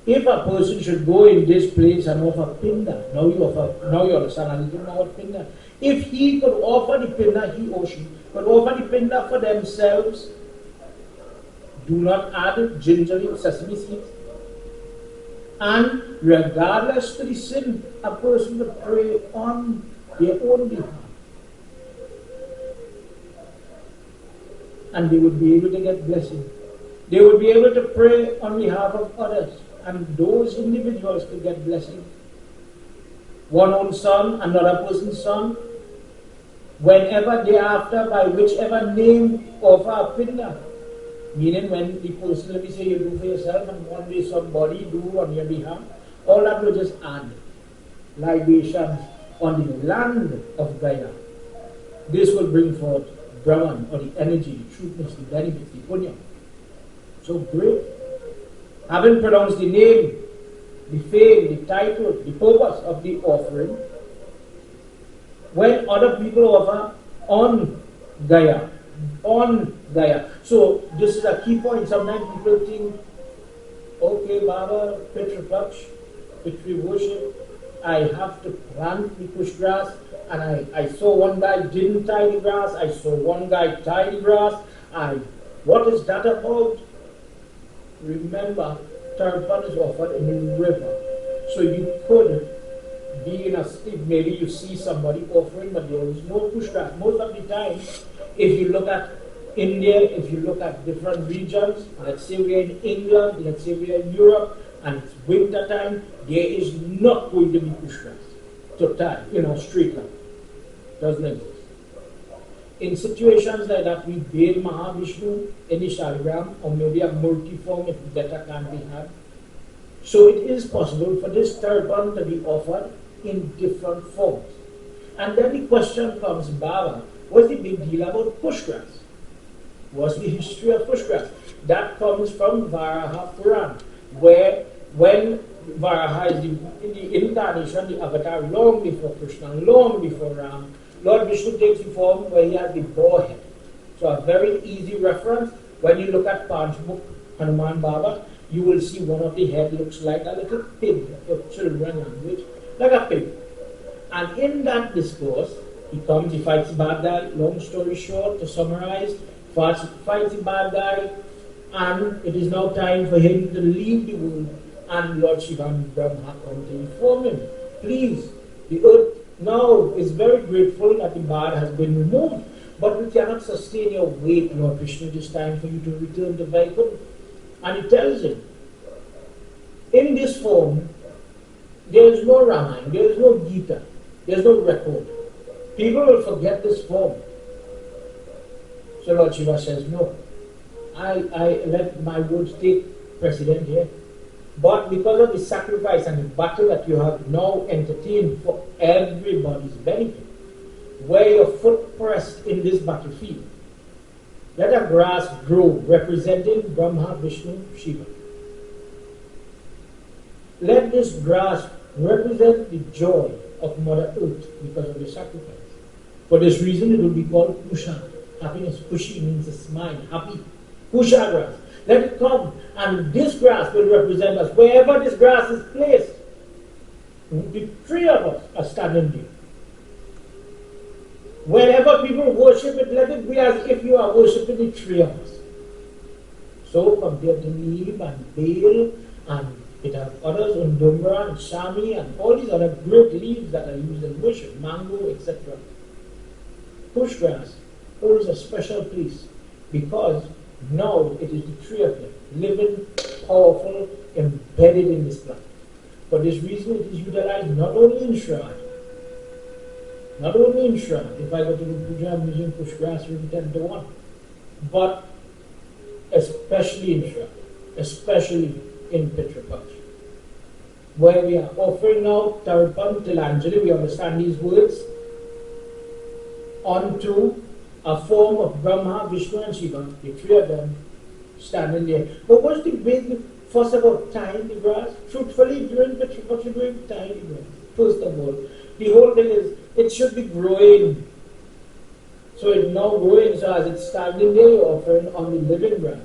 If a person should go in this place and offer pinda, now you understand a little more what pinda. If he could offer the pinda, he or she could offer the pinda for themselves, do not add gingerly sesame seeds. And regardless to the sin, a person would pray on their own behalf. And they would be able to get blessing. They would be able to pray on behalf of others. And those individuals could get blessing. One own son, another person's son, whenever thereafter, by whichever name offer a pinda. Meaning when the person, let me say you do for yourself and one day somebody do on your behalf, all that will just add libations on the land of Gyan. This will bring forth Brahman, or the energy, the truthness, the benefits, the punya. So great. Having pronounced the name, the fame, the title, the purpose of the offering, when other people offer on Gaya. So this is a key point. Sometimes people think, okay, Baba, Pitri Paksh, Pitri worship, I have to plant the push grass, and I saw one guy didn't tie the grass, I saw one guy tie the grass, what is that about? Remember, tarpan is offered in the river. So you could be in a state, maybe you see somebody offering, but there is no push grass. Most of the time, if you look at India, if you look at different regions, let's say we're in England, let's say we're in Europe, and it's winter time, there is not going to be push grass to tie, straight line. Doesn't exist. In situations like that, we bathe Mahavishnu in the shaligram, or maybe a multi-form if better can be had. So it is possible for this tarpan to be offered in different forms. And then the question comes, Baba, what's the big deal about pushgrass? What's the history of pushgrass? That comes from Varaha Puran, where when Varaha is the incarnation, the avatar, long before Krishna, long before Ram, Lord Vishnu takes the form where he has the boar head. So a very easy reference, when you look at Panchmukh Hanuman Baba, you will see one of the head looks like a little pig, for children language, like a pig. And in that discourse, he comes, he fights the bad guy, long story short, to summarize, fights the bad guy, and it is now time for him to leave the world, and Lord Shiva and Brahma come to inform him. Please, the earth now is very grateful that the bad has been removed, but we cannot sustain your weight, Lord Vishnu. It is time for you to return to Vaikuntha. And he tells him, in this form, there is no Ramayana, there is no Gita, there is no record. People will forget this form. So Lord Shiva says, no, I let my words take precedent here. But because of the sacrifice and the battle that you have now entertained for everybody's benefit, where your foot pressed in this battlefield, let a grass grow representing Brahma, Vishnu, Shiva. Let this grass represent the joy of Mother Earth because of the sacrifice. For this reason, it will be called Pusha. Happiness. Pushi means a smile, happy. Pusha grass. Let it come, and this grass will represent us. Wherever this grass is placed, the three of us are standing there. Whenever people worship it, let it be as if you are worshipping the three of us. So compared to Neem and Bale, and it has others, Undumbra and Shami, and all these other great leaves that are used in worship, mango, etc. Push grass holds a special place because now it is the three of them, living, powerful, embedded in this plant. For this reason, it is utilized not only in Shrine, if I go to the puja, I'm using push grass really 10 to 1, but especially in Shrine, especially in Pitri Paksh, where we are offering now Tarpan Tilanjali, we understand these words, onto a form of Brahma, Vishnu and Shiva, the three of them standing there. But what's the big fuss about tying the grass? Truthfully, during Pitri Paksh, you're doing tying the grass. First of all, The whole thing is, it should be growing. So it's now growing, so as it's standing there, you're offering on the living grass.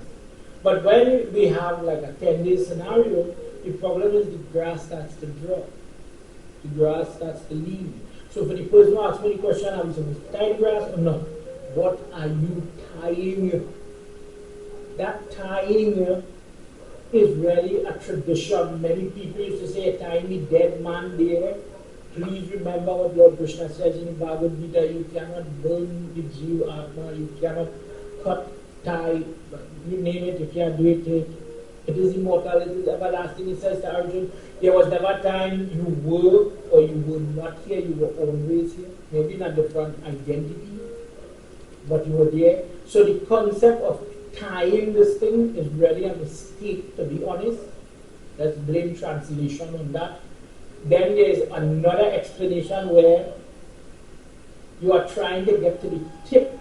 But when we have like a 10-day scenario, the problem is the grass starts to drop. The grass starts to leave. So for the person who asks me the question, I'm supposed to tie the grass or not? What are you tying? That tying is really a tradition. Many people used to say, tying the dead man there. Please remember what Lord Krishna says in the Bhagavad Gita, you cannot burn the Jiva Atma, you cannot cut, tie, you name it, you can't do it. It is immortal, it is everlasting. It says to Arjuna, there was never a time you were or you were not here, you were always here. Maybe in a different identity, but you were there. So the concept of tying this thing is really a mistake, to be honest. Let's blame translation on that. Then there is another explanation where you are trying to get to the tip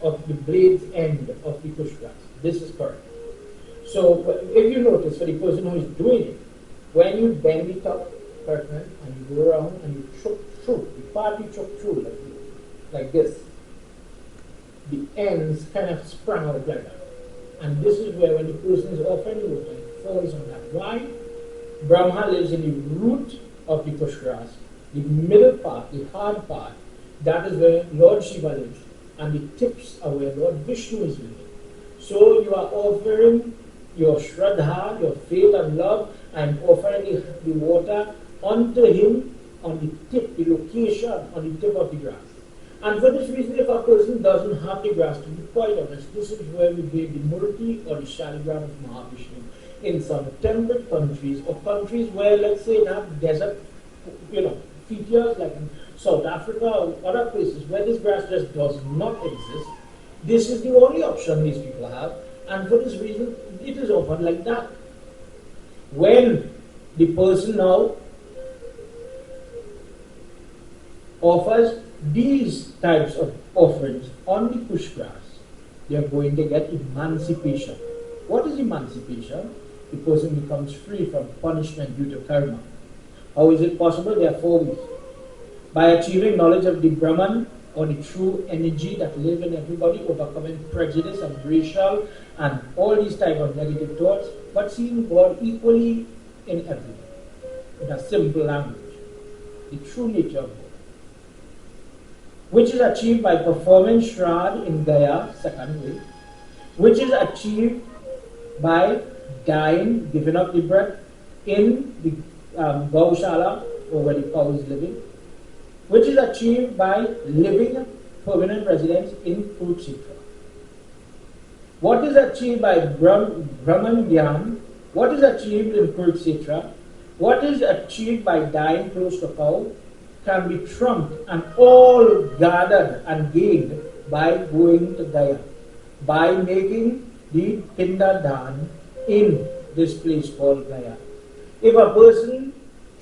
of the blade's end of the push grass. This is correct. So if you notice, for the person who is doing it, when you bend it up, and you go around and you choke through, the part you choke through like this, the ends kind of sprung out like that. And this is where when the person is offering the water, it falls on that. Why? Brahma lives in the root of the push grass. The middle part, the hard part, that is where Lord Shiva lives. And the tips are where Lord Vishnu is living. So you are offering your Shraddha, your faith and love, and offering the water unto him on the tip, the location, on the tip of the grass. And for this reason, if a person doesn't have the grass, to be quite honest, this is where we give the Murti or the Shaligram of Mahavishnu. In some temperate countries or countries where, let's say, have desert, features like in South Africa or other places where this grass just does not exist, this is the only option these people have. And for this reason, it is offered like that. When the person now offers these types of offerings on the push grass, they are going to get emancipation. What is emancipation? The person becomes free from punishment due to karma. How is it possible? There are 4 ways. By achieving knowledge of the Brahman, or the true energy that lives in everybody, overcoming prejudice and racial and all these type of negative thoughts, but seeing God equally in everything, in a simple language, the true nature of God, which is achieved by performing Shraddha in Gaya, second way, which is achieved by dying, giving up the breath in the Gaushala, or where the cow is living, which is achieved by living permanent residence in Kurukshetra. What is achieved by Brahman Gyan? What is achieved in Kurukshetra? What is achieved by dying close to cow can be trumped and all gathered and gained by going to Gaya, by making the Pinda Dan in this place called Gaya. If a person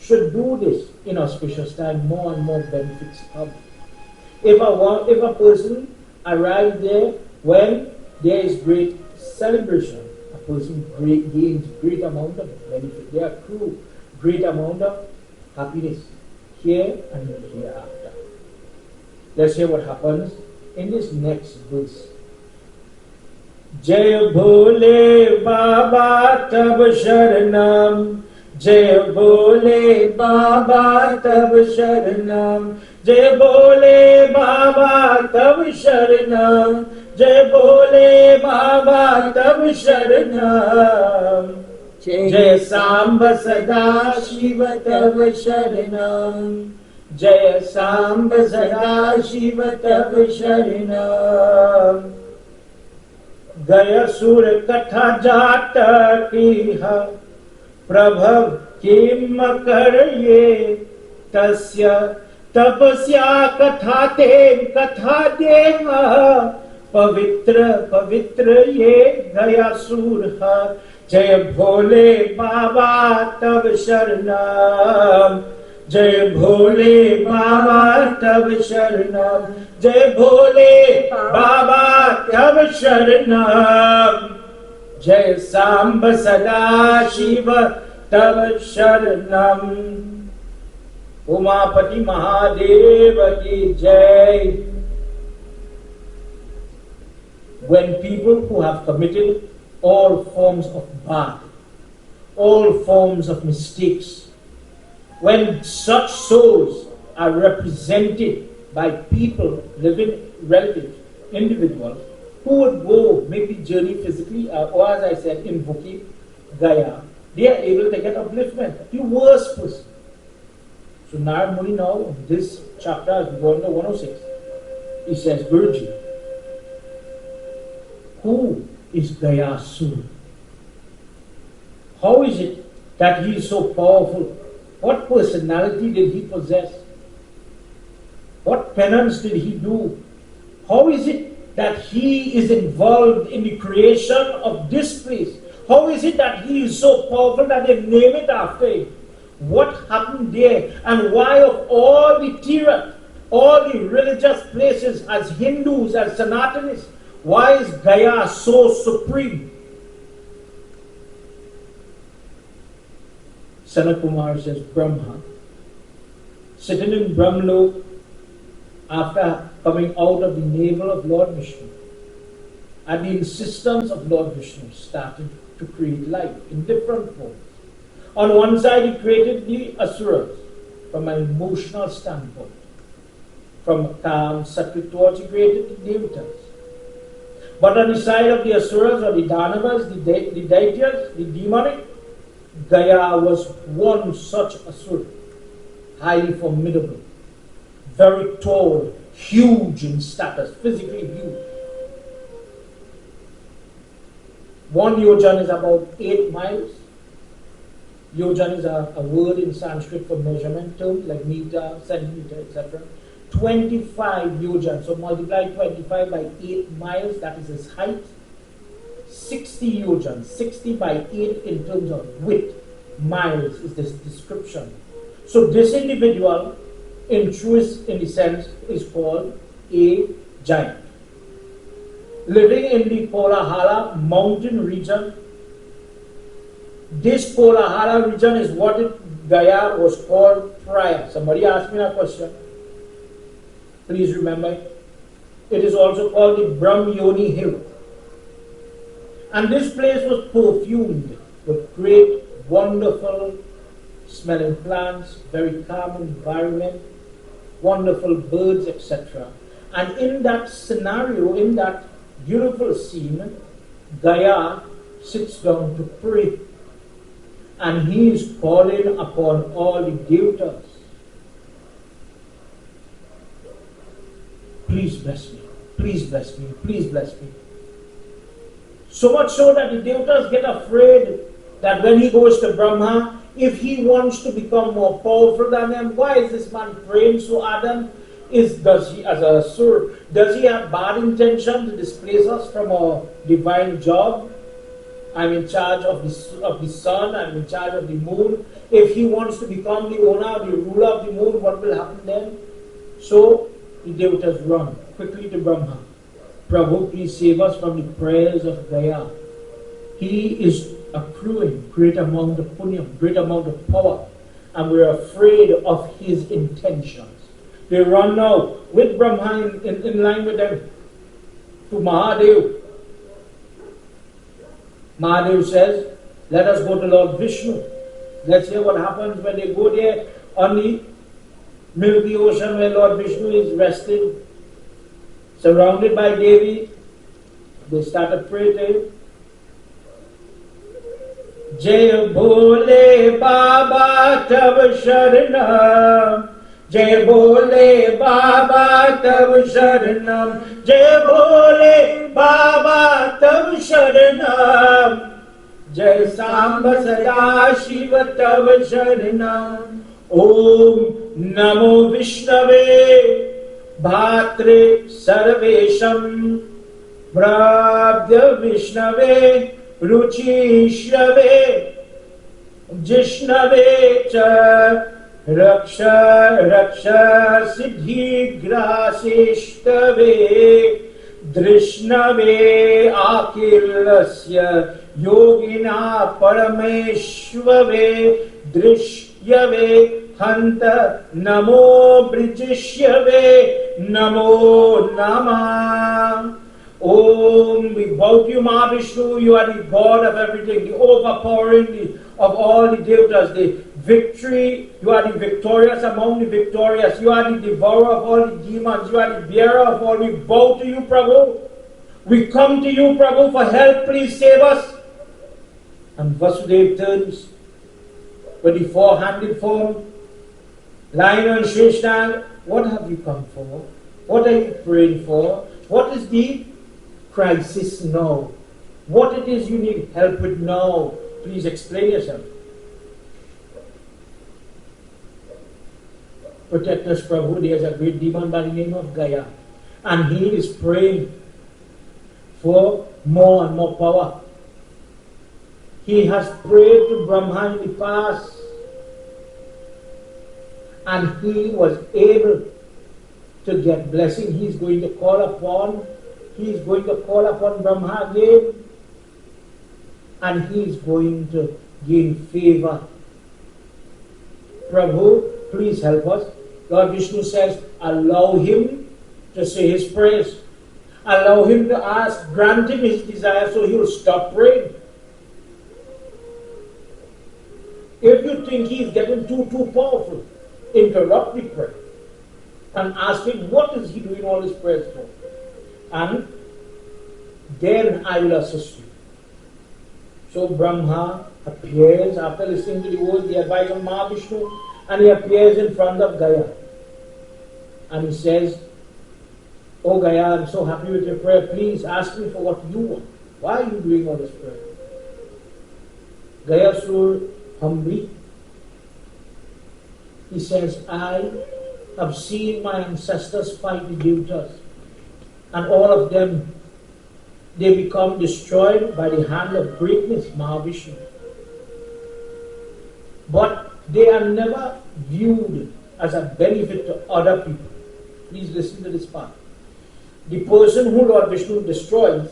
should do this in auspicious time, more and more benefits come. If a person arrives there when there is great celebration, a person gains great amount of benefit. They accrue great amount of happiness here and hereafter. Let's hear what happens in this next verse. Jai Bhole Baba Tab Sharanam, Jai Bhole Baba Tab Sharanam, Jai Bhole Baba Tab Sharanam, Jai Bhole Baba Tab Sharanam, Jai Sambha Sada Shiva Tab Sharanam, Jai Sambha Sada Shiva Tab Sharanam. Gaya Sur Katha Jata Kiha Prabhav Kim Karye Tasya Tapasya Katha Te Katha Deha Pavitra Pavitra Ye Gaya Surha Jai Bhole Baba Tab Sharanam, Jai Bhole Baba Tab Sharanam, Jai Bhole Baba Tab Sharanam, Jai Sambha Sada Shiva Tab Sharanam. Umapati Mahadeva ki Jai. When people who have committed all forms of bad, all forms of mistakes, when such souls are represented by people, living relatives, individuals, who would go make the journey physically, or as I said, invoking Gaya, they are able to get upliftment. The worst person. So Narad Muni now, in this chapter, as we go into 106, he says, Guruji, who is Gayasura? How is it that he is so powerful? What personality did he possess? What penance did he do? How is it that he is involved in the creation of this place? How is it that he is so powerful that they name it after him? What happened there? And why of all the Tirath, all the religious places, as Hindus, as Sanatanis, why is Gaya so supreme? Sanakumar says, Brahma, sitting in Brahmlok after coming out of the navel of Lord Vishnu, at the insistence of Lord Vishnu, started to create life in different forms. On one side, he created the Asuras from an emotional standpoint. From calm, sattvic thoughts, he created the Devatas. But on the side of the Asuras or the Danavas, the Daityas, the demonic, Gaya was one such Asura, highly formidable, very tall, huge in status, physically huge. One yojan is about 8 miles. Yojan is a word in Sanskrit for measurement terms like meter, centimeter, etc. 25 yojan, so multiply 25 by 8 miles, that is his height. 60 yojan, 60 by 8 in terms of width, miles is this description. So this individual, in the sense, is called a giant. Living in the Koalahala mountain region. This Koalahala region is what Gaya was called prior. Somebody asked me a question. Please remember it. It is also called the Brahmayoni Hill. And this place was perfumed with great, wonderful smelling plants, very calm environment, wonderful birds, etc. And in that scenario, in that beautiful scene, Gaya sits down to pray. And he is calling upon all the devatas. Please bless me, please bless me, please bless me. So much so that the devatas get afraid that when he goes to Brahma, if he wants to become more powerful than them, why is this man praying so ardent? Does he, as a Asur, does he have bad intention to displace us from our divine job? I'm in charge of the sun, I'm in charge of the moon. If he wants to become the owner, the ruler of the moon, what will happen then? So the devatas run quickly to Brahma. Prabhu, please save us from the prayers of Gaya. He is accruing great amount of punyam, great amount of power, and we're afraid of his intentions. They run now with Brahma in line with them to Mahadev. Mahadev says, let us go to Lord Vishnu. Let's hear what happens when they go there on the Milky Ocean where Lord Vishnu is resting, surrounded by Devi. They start to pray to him. Jai Bole Baba Tav Sharanam, Jai Bole Baba Tav Sharanam, Jai Bole Baba Tav Sharanam, Jai Samba Sada Shiva Tav Sharanam. Om Namo Vishnave Bhatre Sarvesham Prabhya Vishnave Ruchishave Jishnave Cha Raksha Siddhi Grasishtave Drishnave Akilasya Yogina Parameshwave Drishyave Hanta Namo Brijishyave Namo Nama. Om, we bow to you, Mahavishnu. You are the God of everything, the overpowering of all the devatas, the victory. You are the victorious among the victorious. You are the devourer of all the demons. You are the bearer of all. We bow to you, Prabhu. We come to you, Prabhu, for help. Please save us. And Vasudeva turns with the four-handed form. Lion and Shrishna, what have you come for? What are you praying for? What is the crisis now? What it is you need help with now? Please explain yourself. Protect us, Prabhu. There is a great demon by the name of Gyan, and he is praying for more and more power. He has prayed to Brahma in the past, and he was able to get blessing. He is going to call upon Brahma again, and he is going to gain favor. Prabhu, please help us. Lord Vishnu says, allow him to say his prayers. Allow him to ask, grant him his desire so he will stop praying. If you think he is getting too powerful, interrupt the prayer and ask him, what is he doing all his prayers for? And then I will assist you. So Brahma appears after listening to the words, the advice of Mahavishnu, and he appears in front of Gyan. And he says, oh Gyan, I'm so happy with your prayer. Please ask me for what you want. Why are you doing all this prayer? Gayasur humbly, he says, I have seen my ancestors fight the devatas, and all of them, they become destroyed by the hand of greatness, Mahavishnu. But they are never viewed as a benefit to other people. Please listen to this part. The person who Lord Vishnu destroys,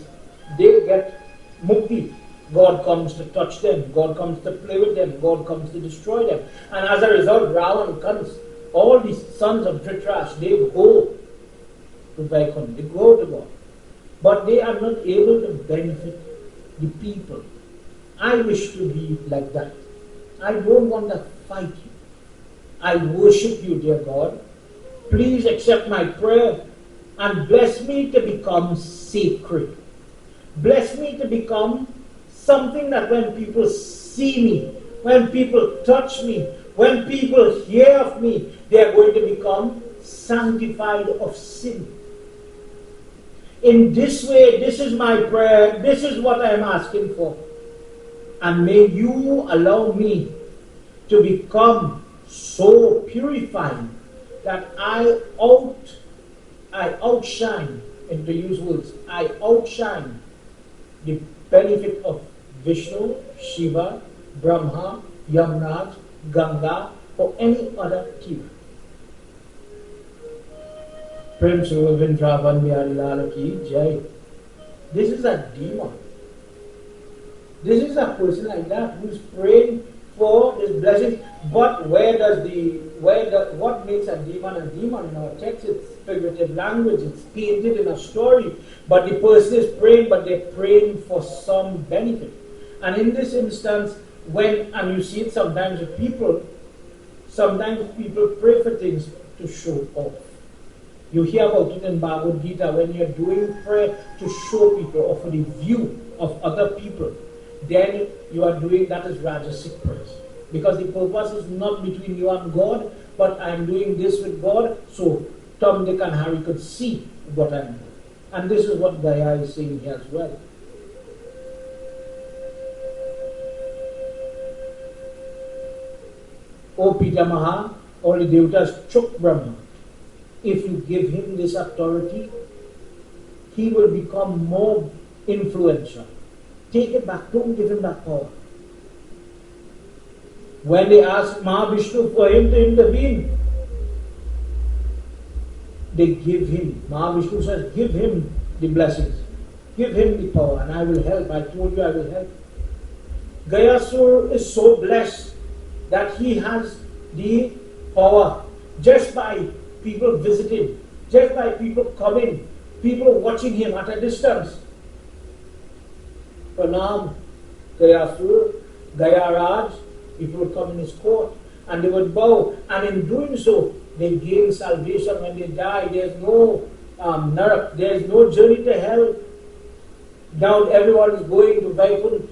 they get mukti. God comes to touch them. God comes to play with them. God comes to destroy them. And as a result, Ravan comes. All the sons of Dhritarashtra, they go to Vaikuntha. They go to God. But they are not able to benefit the people. I wish to be like that. I don't want to fight you. I worship you, dear God. Please accept my prayer and bless me to become sacred. Bless me to become something that when people see me, when people touch me, when people hear of me, they are going to become sanctified of sin. In this way, this is my prayer, this is what I am asking for. And may you allow me to become so purified that I outshine, and to use words, I outshine the benefit of Vishnu, Shiva, Brahma, Yagnas, Ganga, or any other king. Prem Suvindra Lala ki Jai. This is a demon. This is a person like that who is praying for this blessing. But what makes a demon a demon? In our text, it's figurative language, it's painted in a story. But the person is praying, but they're praying for some benefit. And in this instance, and you see it sometimes with people pray for things to show off. You hear about it in Bhagavad Gita when you're doing prayer to show people or for the view of other people. Then you are doing that as Rajasic prayers. Because the purpose is not between you and God, but I am doing this with God, so Tom, Dick and Harry could see what I am doing. And this is what Gaya is saying here as well. O Pitamaha, all the devatas chok Brahma. If you give him this authority, he will become more influential. Take it back, don't give him that power. When they ask Mahavishnu for him to intervene, they give him. Mahavishnu says, give him the blessings. Give him the power and I will help. I told you I will help. Gayasur is so blessed that he has the power just by people visiting, just by people coming, people watching him at a distance. Pranam, Gayasur, Gayaraj, people would come in his court and they would bow, and in doing so, they gain salvation when they die. There's no narak, there's no journey to hell. Now everyone is going to Vaikuntha,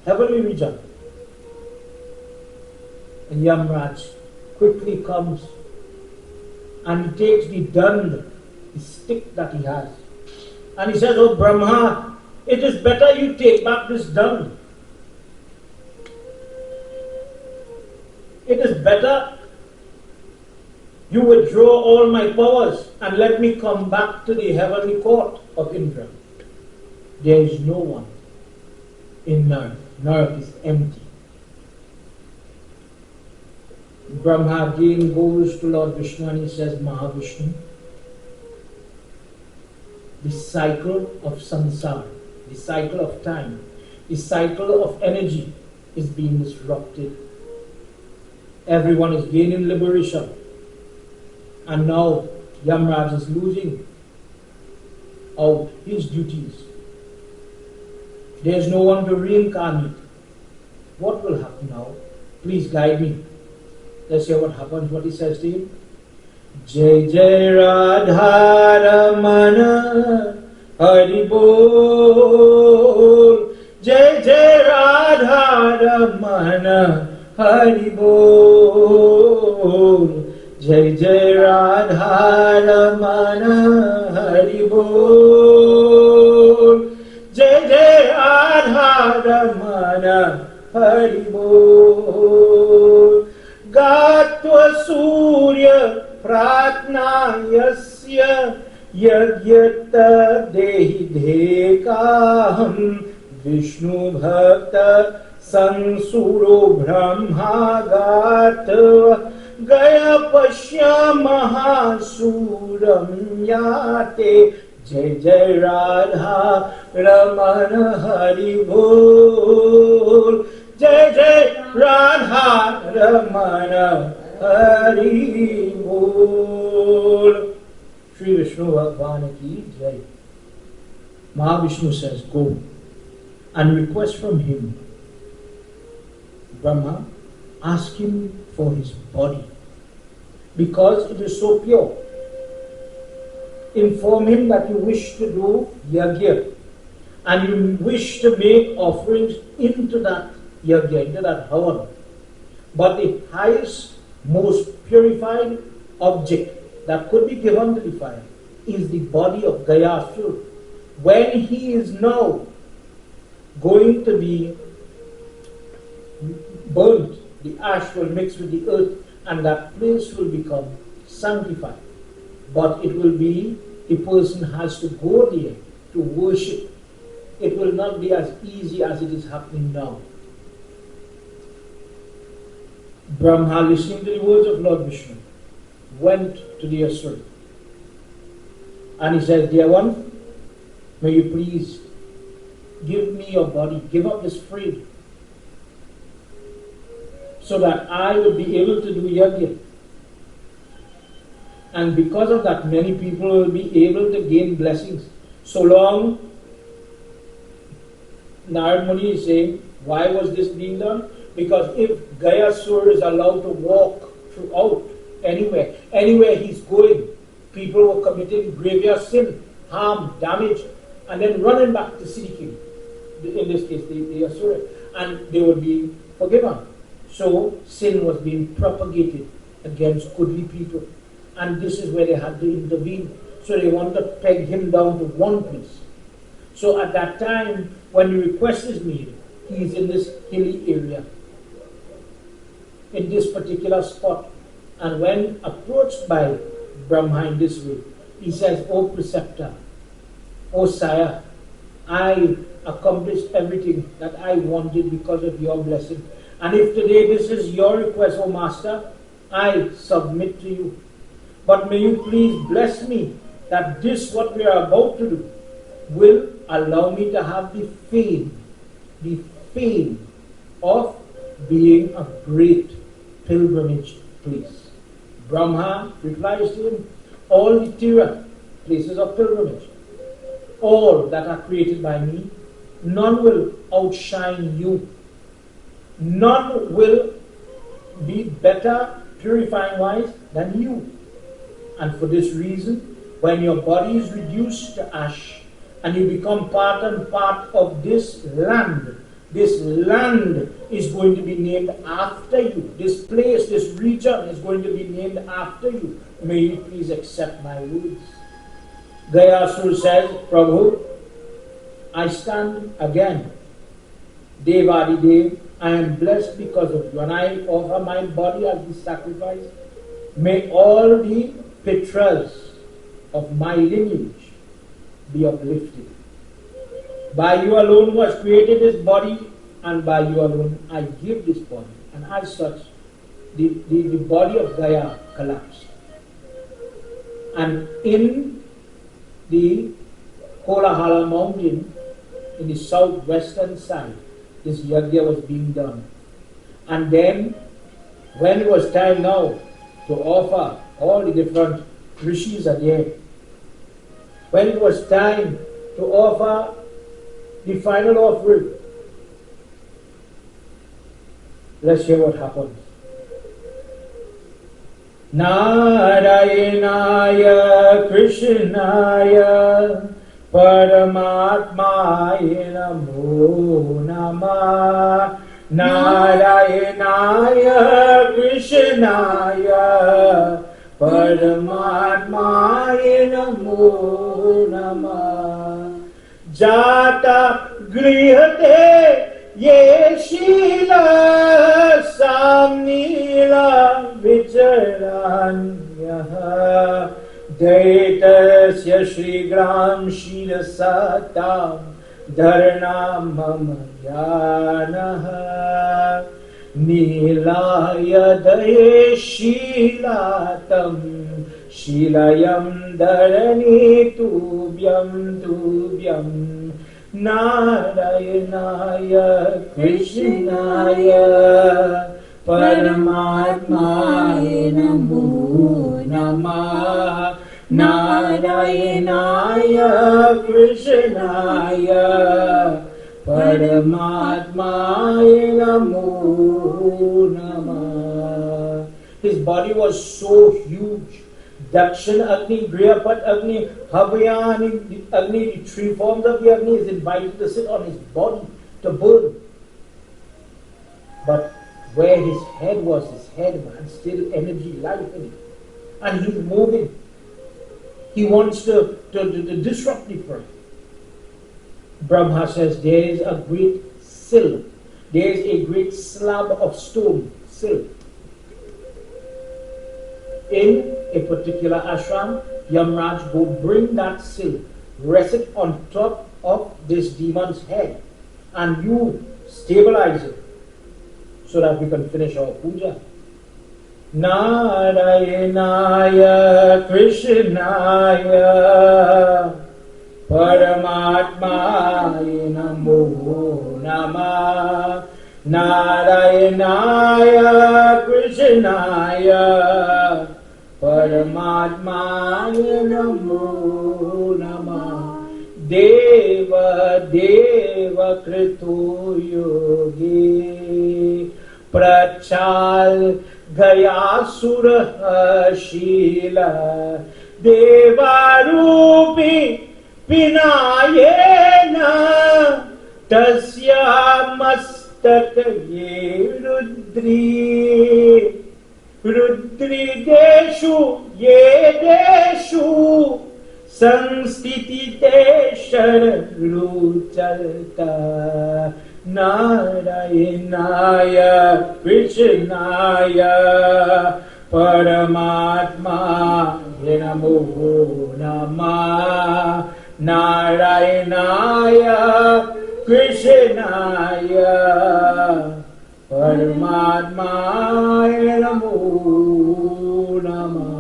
heavenly region. And Yamraj quickly comes and he takes the dand, the stick that he has, and he says, "Oh Brahma, it is better you take back this dand. It is better you withdraw all my powers and let me come back to the heavenly court of Indra. There is no one in Narak. Narak is empty." Brahma again goes to Lord Vishnu and he says, "Mahavishnu, the cycle of samsara, the cycle of time, the cycle of energy is being disrupted. Everyone is gaining liberation. And now Yamraj is losing out his duties. There's no one to reincarnate. What will happen now? Please guide me." Let's hear what happens, what he says to him. Jai Jai Radha Ramana Hari Bol. Jai Jai Radha Ramana Hari Bol. Jai Jai Radha Ramana Hari Bol. Jai Jai Radha Ramana Hari Bol. Gatva Surya Pratnayasya Yagyata Dehi Dhekaham Vishnu Bhakta Sansuro Brahma Gatva Gaya Pashya Mahasuram Yate. Jai Jai Radha Ramana Hari Bol. Jai Jai Radha Ramana Hari Bol. Shri Vishnu Bhagwan ki Jai. Mahavishnu says, "Go and request from him." Brahma, ask him for his body because it is so pure. Inform him that you wish to do yagya and you wish to make offerings into that yagya, into that havan. But the highest, most purified object that could be given to the fire is the body of Gayasur. When he is now going to be burnt, the ash will mix with the earth and that place will become sanctified. But it will be, the person has to go there to worship. It will not be as easy as it is happening now. Brahma, listening to the words of Lord Vishnu, went to the Ashram. And he said, "Dear one, may you please give me your body, give up this freed, so that I will be able to do yagya. And because of that, many people will be able to gain blessings. So long," Narad Muni is saying, why was this being done? Because if Gayasur is allowed to walk throughout, anywhere he's going, people were committing grievous sin, harm, damage, and then running back to City King, in this case the Asura, and they would be forgiven. So sin was being propagated against goodly people, and this is where they had to intervene. So they wanted to peg him down to one place. So at that time, when the request is made, he is in this hilly area, in this particular spot. And when approached by Brahma in this way, he says, "O preceptor, O sire, I accomplished everything that I wanted because of your blessing. And if today this is your request, O master, I submit to you. But may you please bless me that this, what we are about to do, will allow me to have the fame of being a great pilgrimage place." Brahma replies to him, all the Tira, places of pilgrimage, all that are created by me, none will outshine you. None will be better purifying wise than you. And for this reason, when your body is reduced to ash and you become part and part of this land is going to be named after you. This place, this region is going to be named after you. May you please accept my words. Gayasur says, Prabhu, I stand again. Devadidev, I am blessed because of you, and I offer my body as the sacrifice. May all the Pitras of my lineage be uplifted. By you alone was created this body, and by you alone I give this body. And as such, the body of Gaya collapsed. And in the Kolahala mountain, in the southwestern side, this yagna was being done. And then, when it was time now to offer, all the different rishis are there. When it was time to offer the final offering, let's hear what happens. Narayanaya Krishnaya Paramatmaya Namo Namah. Narayanaya Krishnaya Paramatmaya Namo Namah. Jata grihate ye shila samnila vicharanya daitasya shrigram shila satam dharanam mamayanaha nilaya daye shilatam shilayam dharani tubhyam Narayanaya Krishnaya Paramatmaya Namo Namah. Narayanaya Krishnaya Paramatmaya Namo Namah. His body was so huge. Dakshin Agni, Griyapat Agni, Havayani Agni, the three forms of the Agni is invited to sit on his body to burn. But where his head had still energy, life in it. And he's moving. He wants to disrupt the fire. Brahma says there is a great sill. There is a great slab of stone, sill. In a particular ashram, Yamraj go bring that sill, rest it on top of this demon's head, and you stabilize it so that we can finish our puja. Narayanaya Krishnaya Paramatmaya Namo Namah. Narayanaya Krishnaya Paramatmaya Namo Namah. Deva Krito Yogi Prachal Gayasura Shila Devarupi Pinayena Tasya Mastakaye Rudri Deshu Ye Deshu Sanstiti Deshar Ruchalta Narayanaya Krishnaya Paramatma Namo Namah. Narayanaya Krishnaya Paramatma Namo Namah.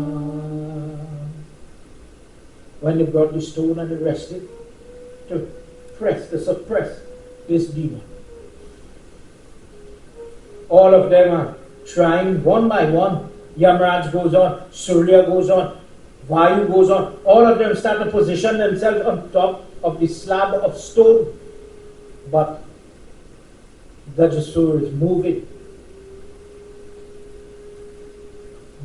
When they brought the stone and they rested to suppress this demon, all of them are trying one by one. Yamraj goes on, Surya goes on, Vayu goes on. All of them start to position themselves on top of the slab of stone. But Gajasur is moving.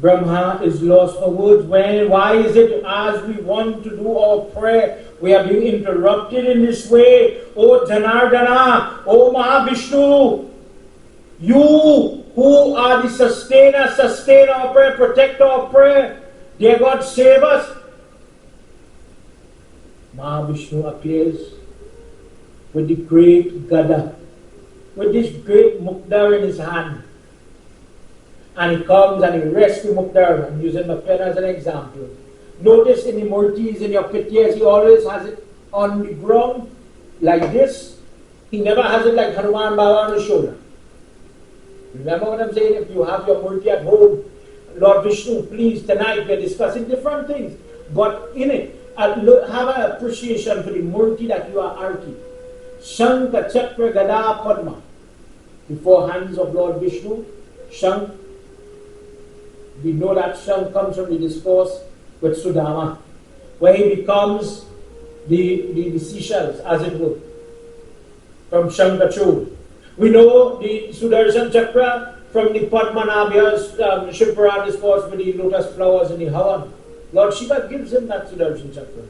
Brahma is lost for words. Why is it as we want to do our prayer, we are being interrupted in this way? Oh Janardana, oh Mahavishnu, you who are the sustainer, sustain our prayer, protect our prayer. Dear God, save us. Mahavishnu appears with the great Gada, with this great Mukdar in his hand. And he comes and he rests the Mukdar. I'm using my pen as an example. Notice in the murtis, in your Pitris, he always has it on the ground like this. He never has it like Hanuman Baba on his shoulder. Remember what I'm saying? If you have your murti at home, Lord Vishnu, please, tonight we're discussing different things. But in it, have an appreciation for the murti that you are arti. Shankha, Chakra, Gada, Padma. The four hands of Lord Vishnu. Shank. We know that Shank comes from the discourse with Sudama, where he becomes the seashells, as it were, from Shankachur. We know the Sudarshan Chakra from the Padmanabhya's Shivpura discourse with the lotus flowers in the Havan. Lord Shiva gives him that Sudarshan Chakra.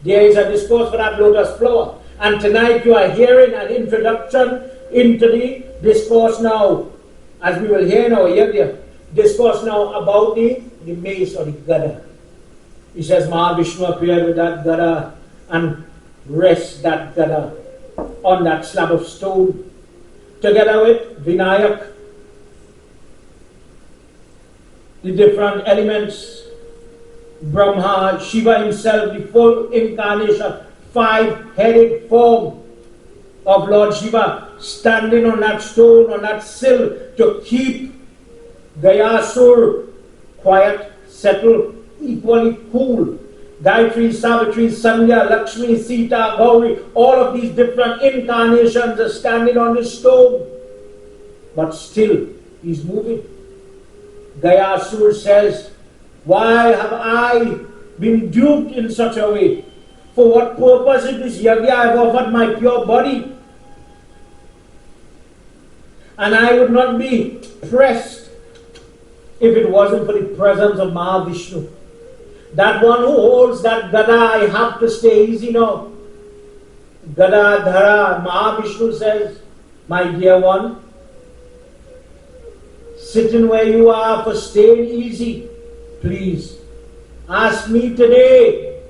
There is a discourse for that lotus flower. And tonight you are hearing an introduction into the discourse now, as we will hear in our Yagna, discourse now about the mace or the Gada. He says Mahavishnu appeared with that Gada and rests that Gada on that slab of stone, together with Vinayak, the different elements, Brahma, Shiva himself, the full incarnation, five-headed form of Lord Shiva, standing on that stone, on that sill, to keep Gayasur quiet, settled, equally cool. Gayatri, Savitri, Sandhya, Lakshmi, Sita, Gauri, all of these different incarnations are standing on this stone. But still, he's moving. Gayasur says, why have I been duped in such a way? For what purpose in this yagna I have offered my pure body? And I would not be pressed if it wasn't for the presence of Mahavishnu. That one who holds that Gada, I have to stay easy now. Gada Dhara, Mahavishnu says, my dear one, sitting where you are for staying easy, please ask me today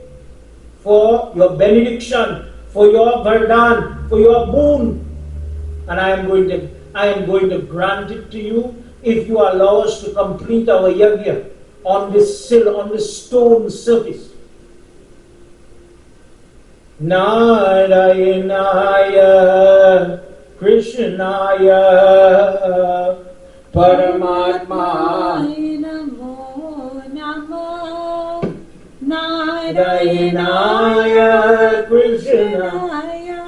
for your benediction, for your vardhan, for your boon, and I am going to grant it to you if you allow us to complete our yagna on this sill, on this stone surface. Narayanaya Krishnaya Paramatma Namo Namo Narayanaya Krishnaya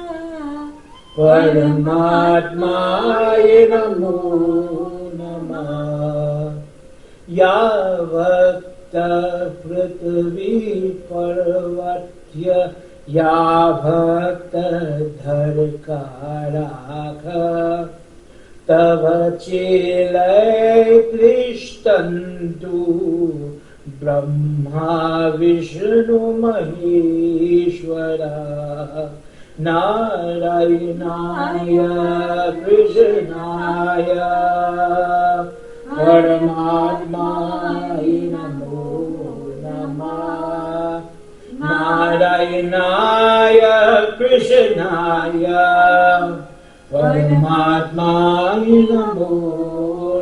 Paramatma Namo Namah Yavakta Prithvi Parvatya Yavakta Dharkarakha Tava Chilai Krishtantu Brahma Vishnu Maheshwara Narayanaya Krishnaya Paramatma Namo Namah Narayanaya Krishnaya Paramatma Namo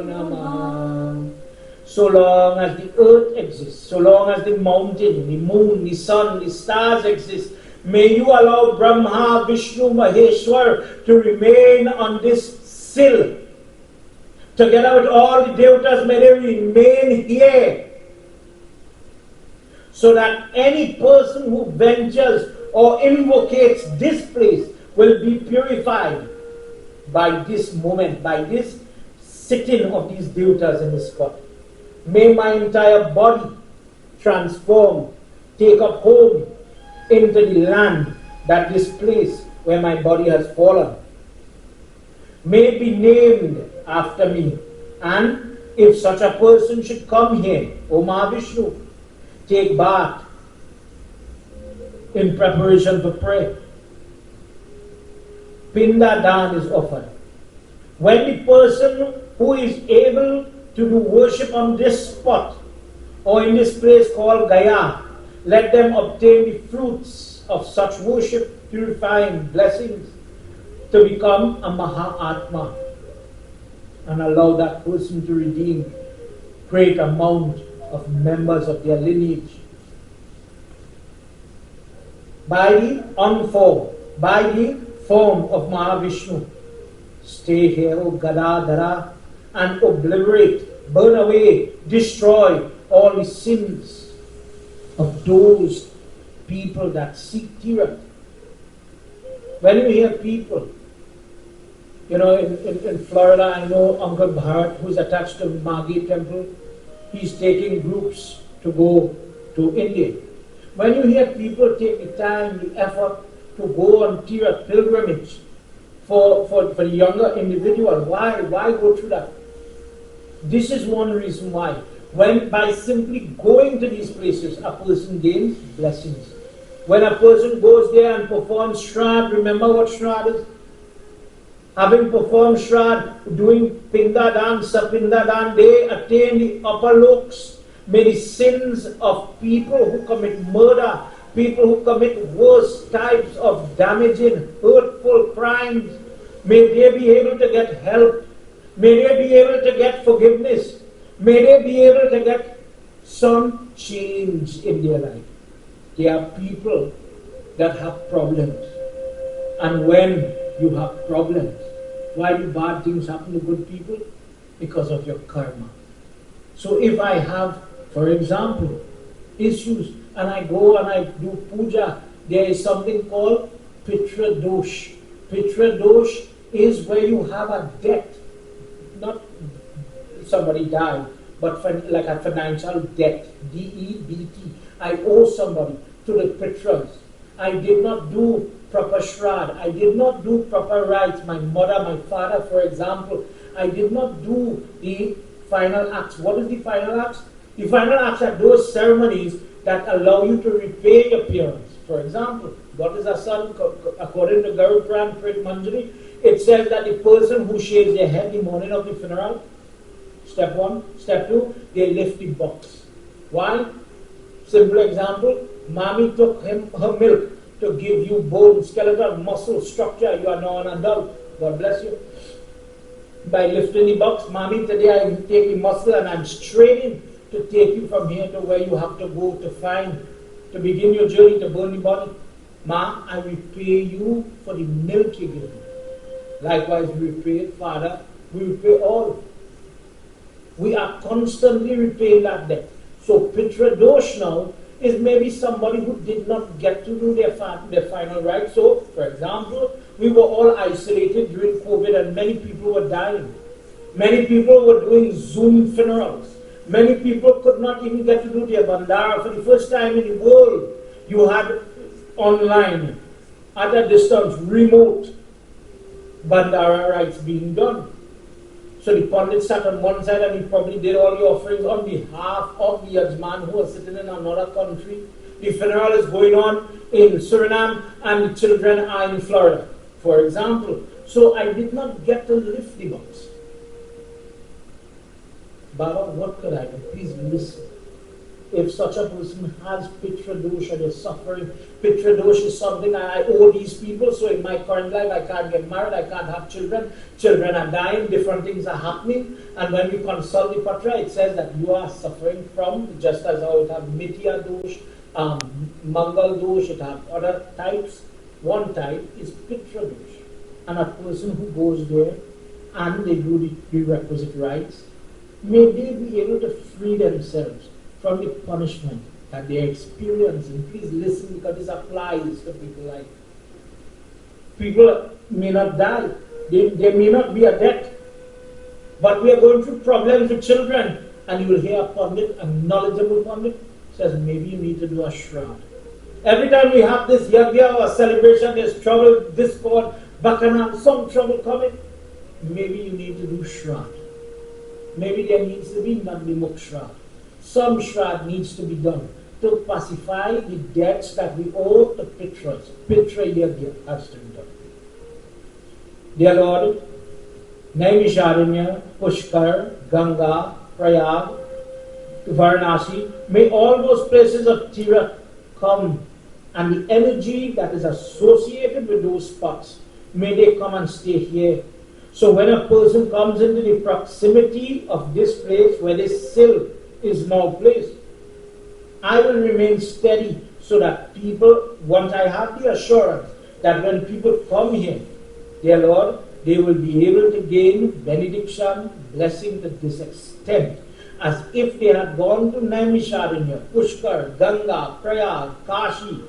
Namah. So long as the earth exists, so long as the mountain, the moon, the sun, the stars exist, may you allow Brahma, Vishnu, Maheshwar to remain on this sill. Together with all the devatas, may they remain here. So that any person who ventures or invocates this place will be purified by this moment, by this sitting of these devatas in the spot. May my entire body transform, take up home into the land, that this place where my body has fallen may be named after me. And if such a person should come here, O Mahavishnu, take bath in preparation for prayer, Pinda Dan is offered. When the person who is able to do worship on this spot or in this place called Gaya, let them obtain the fruits of such worship, purifying blessings, to become a Mahatma, and allow that person to redeem great amount of members of their lineage. By the form of Mahavishnu, stay here, O Gadadhara, and obliterate, burn away, destroy all the sins of those people that seek Tira. When you hear people, in Florida, I know Uncle Bharat, who's attached to Magi Temple, he's taking groups to go to India. When you hear people take the time, the effort to go on Tira pilgrimage for the younger individual, why go through that? This is one reason why. When by simply going to these places, a person gains blessings. When a person goes there and performs Shraddha, remember what Shraddha is? Having performed Shraddha, doing Pindadan, Sapindadan, they attain the upper loks. May the sins of people who commit murder, people who commit worse types of damaging, hurtful crimes, may they be able to get help. May they be able to get forgiveness. May they be able to get some change in their life. There are people that have problems. And when you have problems, why do bad things happen to good people? Because of your karma. So if I have, for example, issues, and I go and I do puja, there is something called Pitri dosh. Pitri dosh is where you have a debt. Not somebody died, but like a financial debt, D-E-B-T. I owe somebody to the Pitras. I did not do proper Shraddha. I did not do proper rites. My mother, my father, for example, I did not do the final acts. What is the final acts? The final acts are those ceremonies that allow you to repay your parents. For example, what is a son? According to Garu Puran Prit Manjari, it says that the person who shaves their head the morning of the funeral, step one. Step two, they lift the box. Why? Simple example, mommy took her milk to give you bone, skeleton, muscle, structure. You are now an adult. God bless you. By lifting the box, mommy, today I take the muscle and I'm straining to take you from here to where you have to go to begin your journey to burn the body. Ma, I repay you for the milk you give me. Likewise, we repay Father, we repay all. We are constantly repaying that debt. So Pitri dosh now is maybe somebody who did not get to do their final rites. So, for example, we were all isolated during COVID and many people were dying. Many people were doing Zoom funerals. Many people could not even get to do their bandara. For the first time in the world, you had online, at a distance, remote bandara rites being done. So the Pandit sat on one side and he probably did all the offerings on behalf of the Yajman who was sitting in another country. The funeral is going on in Suriname and the children are in Florida, for example. So I did not get to lift the box. Baba, what could I do? Please listen. If such a person has Pitri dosh and is suffering, Pitri dosh is something I owe these people, so in my current life I can't get married, I can't have children, children are dying, different things are happening, and when we consult the Patra, it says that you are suffering from, just as how it have Mithya dosh, Mangal dosh, it have other types. One type is Pitri dosh. And a person who goes there and they do the prerequisite rites, may they be able to free themselves from the punishment that they are experiencing. Please listen, because this applies to people like people may not die, they may not be a debt, but we are going through problems with children, and you will hear a pundit, a knowledgeable pundit, says maybe you need to do a shroud. Every time we have this yagna or celebration, there's trouble, discord, bacchanal, some trouble coming. Maybe you need to do shroud. Maybe there needs to be Nandimukh shroud. Some shroud needs to be done to pacify the debts that we owe to Pitras. Pitri yagna has to be done. Dear Lord, Naimisharanya, Pushkar, Ganga, Prayag, Varanasi, may all those places of Tira come, and the energy that is associated with those spots, may they come and stay here. So when a person comes into the proximity of this place where this sill is now placed, I will remain steady so that people, once I have the assurance that when people come here, dear Lord, they will be able to gain benediction, blessing to this extent, as if they had gone to Naimisharanya, Pushkar, Ganga, Prayag, Kashi,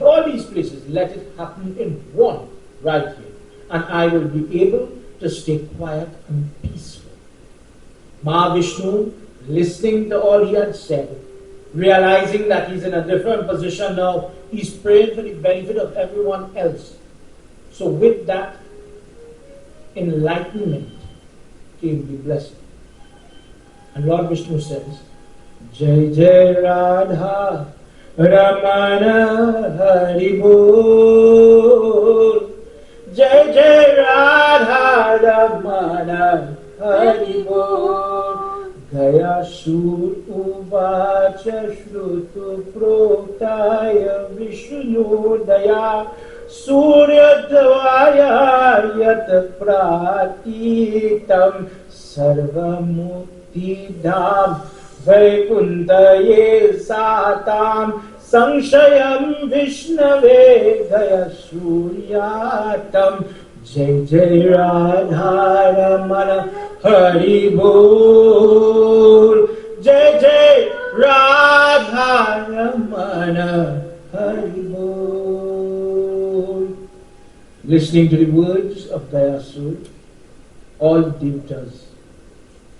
all these places. Let it happen in one right here, and I will be able to stay quiet and peaceful. Vishnu, listening to all he had said, realizing that he's in a different position now, he's praying for the benefit of everyone else. So with that enlightenment came the blessing. And Lord Vishnu says, Jai Jai Radha Ramana Hari Bol. Jai Jai Radha Ramana Hari Bol. Gaya Sur Uvacha Shrutu Protaya Vishnu Daya Surya Dvaya Yat Pratitam Sarvamukti Dham Vaikuntaye Satam Sanshayam Vishnave Gaya Suryatam. Jai Jai Radha Ramana Hari Bol. Jai Jai Radha Ramana Hari Bol. Listening to the words of Dayasur, all devatas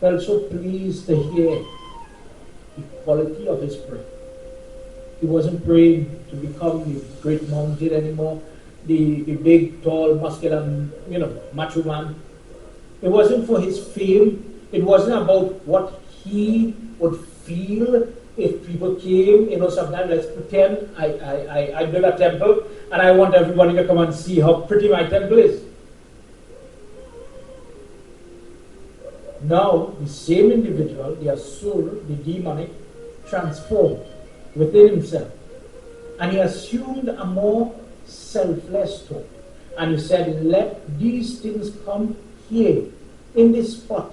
felt so pleased to hear the quality of his prayer. He wasn't praying to become the great mountain anymore, the big, tall, muscular, macho man. It wasn't for his fame. It wasn't about what he would feel if people came. Sometimes let's pretend I build a temple and I want everybody to come and see how pretty my temple is. Now, the same individual, the asura, the demonic, transformed within himself. And he assumed a more selfless tone. And he said, let these things come here, in this spot,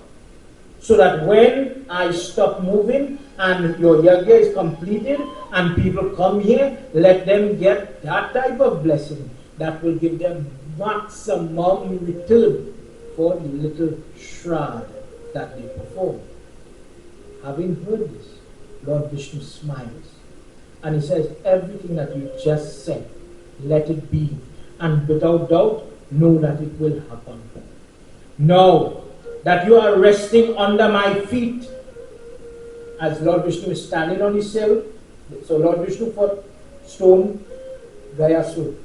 so that when I stop moving and your yagna is completed and people come here, let them get that type of blessing that will give them maximum return for the little shroud that they perform. Having heard this, Lord Vishnu smiles and he says, everything that you just said, let it be, and without doubt, know that it will happen. Now that you are resting under my feet, as Lord Vishnu is standing on his cell, so Lord Vishnu for stone, Gayasur.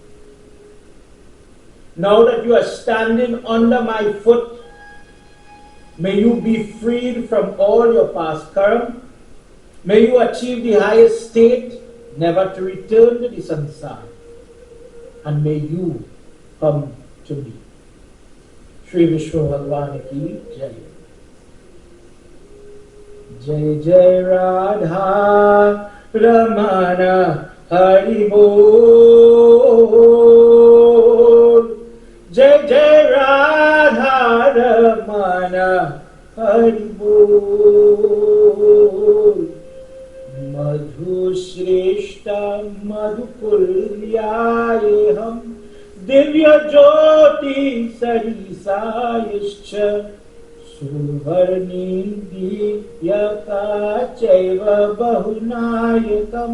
Now that you are standing under my foot, may you be freed from all your past karma. May you achieve the highest state, never to return to the samsara. And may you come to me. Shri Vishnu Bhagwan ki Jai. Jai Jai Radha Ramana Hari Bol. Jai Jai Radha Ramana Hari Bol. Madhu Shreshta Madhukulyayeham Divya Jyoti Sarisayascha Suvarni Divyaka Chaiva Bahunayakam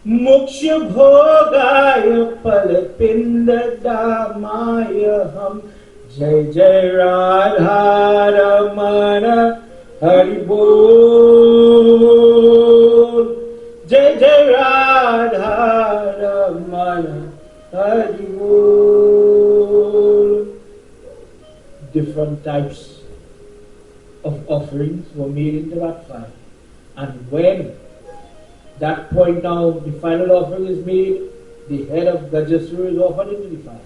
Moksha Bhogaya Palapinda Damayaham. Jai Jai Radha Ramana Hari Bol, Jai Jai Radha Ramana, Hari Bol. Different types of offerings were made into that fire. And when that point now, the final offering is made, the head of Gajasura is offered into the fire.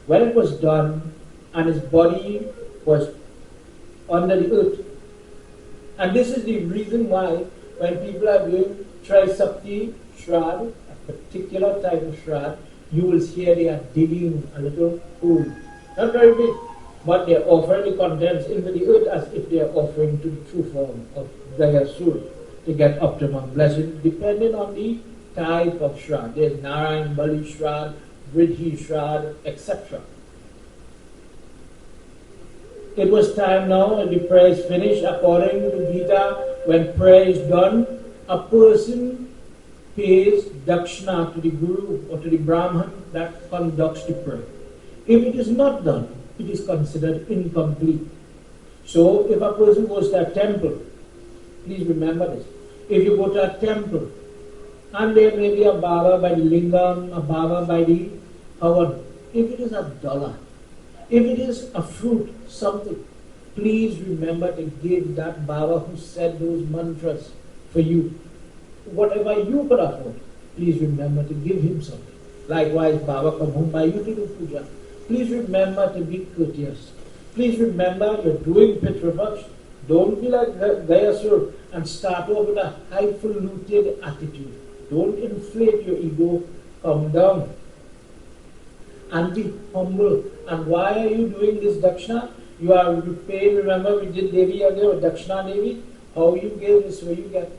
When it was done, and his body was under the earth. And this is the reason why when people are doing Trisakti Shrad, a particular type of Shrad, you will hear they are digging a little hole. Not very big, but they are offering the contents into the earth as if they are offering to the true form of Gayasur to get optimum blessing, depending on the type of Shrad. There's Narayan Bali Shrad, Vridhi Shrad, etc. It was time now, and the prayer is finished. According to Gita, when prayer is done, a person pays dakshina to the Guru or to the Brahman that conducts the prayer. If it is not done, it is considered incomplete. So, if a person goes to a temple, please remember this. If you go to a temple, and there may be a Baba by the lingam, a Baba by the Havan, if it is $1, if it is a fruit, something, please remember to give that Baba who said those mantras for you. Whatever you could afford, please remember to give him something. Likewise, Baba come home by you to do puja. Please remember to be courteous. Please remember you're doing Pitri Paksh. Don't be like Gayasur and start off with a highfalutin attitude. Don't inflate your ego. Come down and be humble. And why are you doing this dakshina? You are repaying. Remember we did Devi Yagna or Dakshina Devi? How you give is where you get.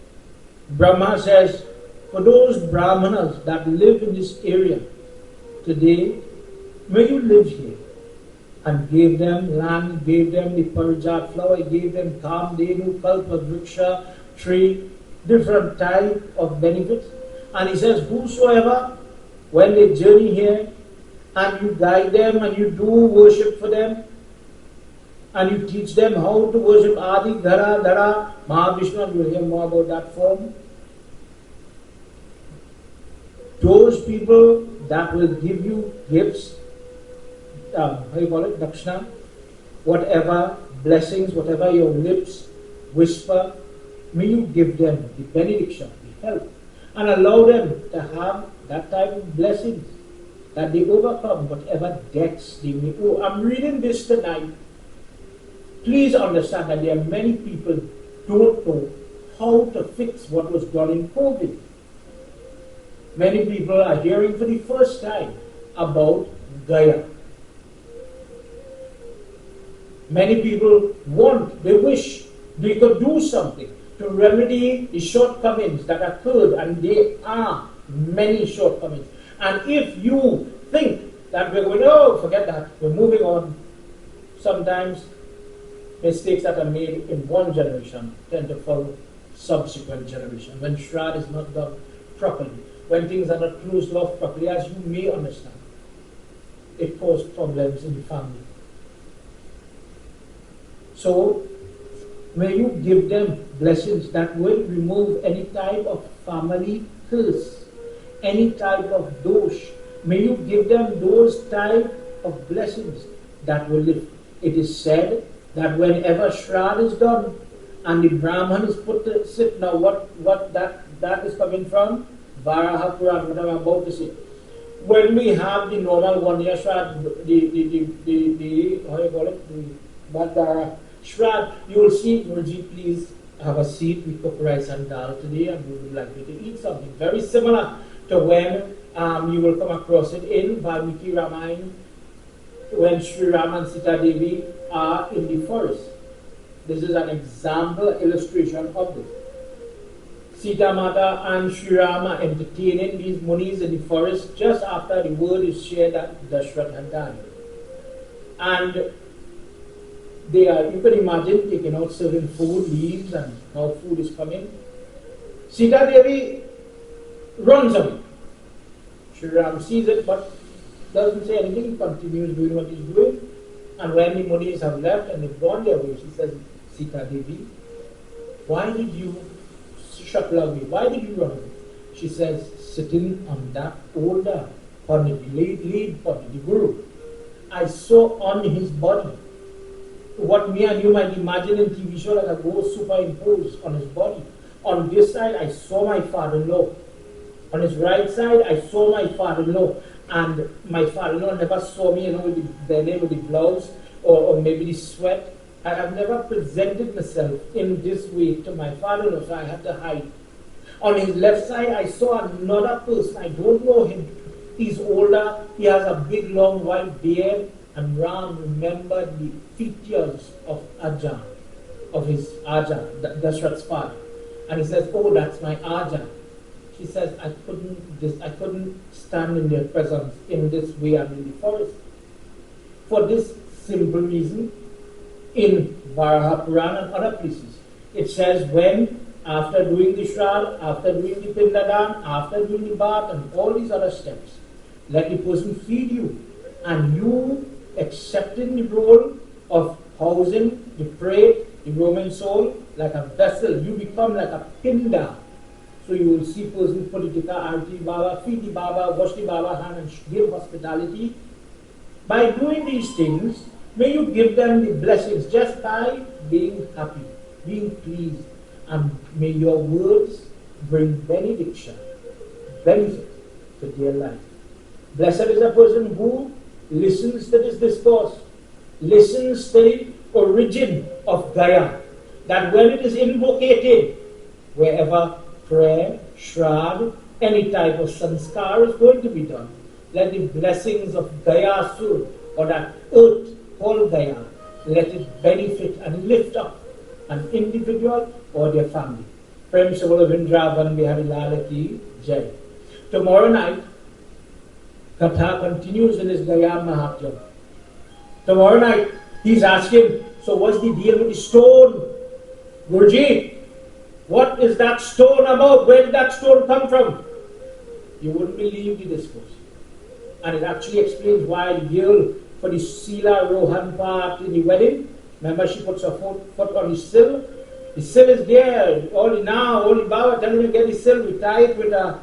Brahma says, for those Brahmanas that live in this area today, may you live here. And gave them land, gave them the parijat flower, gave them kamdenu, kalpa, vriksha, tree, different type of benefits. And he says, whosoever, when they journey here, and you guide them and you do worship for them, and you teach them how to worship Adi, Dhara, Dhara, Vishnu, and you'll hear more about that form. Those people that will give you gifts, how you call it, dakshina, whatever blessings, whatever your lips whisper, may you give them the benediction, the help, and allow them to have that type of blessings, that they overcome whatever debts they may owe. I'm reading this tonight. Please understand that there are many people who don't know how to fix what was done in COVID. Many people are hearing for the first time about Gaya. Many people they wish they could do something to remedy the shortcomings that occurred, and there are many shortcomings. And if you think that we're going, oh, forget that, we're moving on, sometimes mistakes that are made in one generation tend to follow subsequent generation. When Shrad is not done properly, when things are not closed off properly, as you may understand, it causes problems in the family. So, may you give them blessings that will remove any type of family curse, any type of dosh. May you give them those type of blessings that will live. It is said that whenever Shrad is done and the Brahman is put to sit, now what that is coming from? Varaha Puran, what I'm about to say. When we have the normal 1 year Shrad, the how you call it, the Bhattara Shrad, you will see, Guruji, please have a seat. We cook rice and dal today, and we would like you to eat something very similar to when you will come across it in Valmiki Ramayana, when Sri Rama and Sita Devi are in the forest. This is an example, illustration of this. Sita Mata and Sri Rama entertaining these munis in the forest just after the word is shared that Dashrath had died. And they are, you can imagine, taking out serving food, leaves, and how food is coming. Sita Devi runs away. Sri Ram sees it but doesn't say anything, he continues doing what he's doing. And when the munis have left and they've gone their way, she says, Sita Devi, why did you shuttle away? Why did you run away? She says, sitting on that older Pandit, lead Pandit, the Guru, I saw on his body what me and you might imagine in TV show, like a ghost superimposed on his body. On this side, I saw my father-in-law. On his right side, I saw my father-in-law. And my father-in-law never saw me, with the belly, with the blouse, or maybe the sweat. I have never presented myself in this way to my father-in-law, so I had to hide. On his left side, I saw another person. I don't know him. He's older. He has a big, long, white beard. And Ram remembered the features of Ajahn, of his Ajahn, Dashrath's father. And he says, oh, that's my Ajahn. She says, I couldn't stand in their presence in this way and in the forest. For this simple reason, in Varaha Purana and other places, it says when, after doing the Shraddha, after doing the Pindadan, after doing the bath and all these other steps, let the person feed you. And you accepting the role of housing the prey, the Roman soul, like a vessel, you become like a pinda. So you will see person politika, arti baba, feed the baba, wash the baba hand and give hospitality. By doing these things, may you give them the blessings just by being happy, being pleased, and may your words bring benediction, benefit to their life. Blessed is a person who listens to this discourse, listens to the origin of Gyan, that when it is invocated, wherever prayer, shraddha, any type of sanskar is going to be done, let the blessings of Gaya Sur, or that earth called Gaya, let it benefit and lift up an individual or their family. Prem Savala Vrindavan Bihari Lala Ki Jai. Tomorrow night, Katha continues in his Gaya Mahaprabhu. Tomorrow night, he's asking, so what's the deal with the stone? Guruji, what is that stone about? Where did that stone come from? You wouldn't believe the discourse. And it actually explains why the girl for the Sila Rohan part in the wedding, remember she puts her foot on the sill. The sill is there. Only Baba telling you get the sill. We tie it with the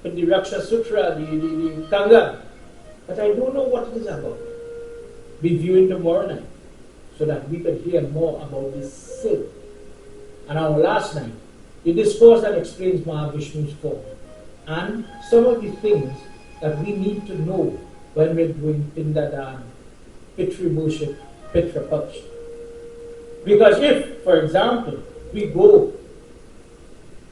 Raksha Sutra, the Kanga. But I don't know what it is about. Be viewing tomorrow night so that we can hear more about this sill. And our last night, the discourse that explains Mahavishnu's form and some of the things that we need to know when we're doing Pindadan, Pitri worship, Pitra Paksh. Because if, for example, we go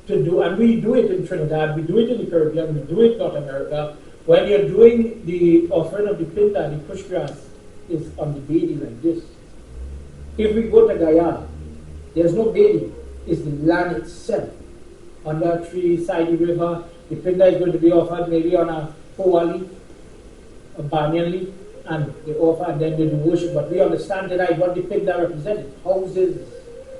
to do, and we do it in Trinidad, we do it in the Caribbean, we do it in North America, when you're doing the offering of the Pinda, the push grass is on the baby like this. If we go to Gaya, there's no baby, it's the land itself. On the tree, side of the river, the Pinda is going to be offered maybe on a Powali, a banyan leaf, and they offer and then they do worship. But we understand tonight what the Pinda represents. Houses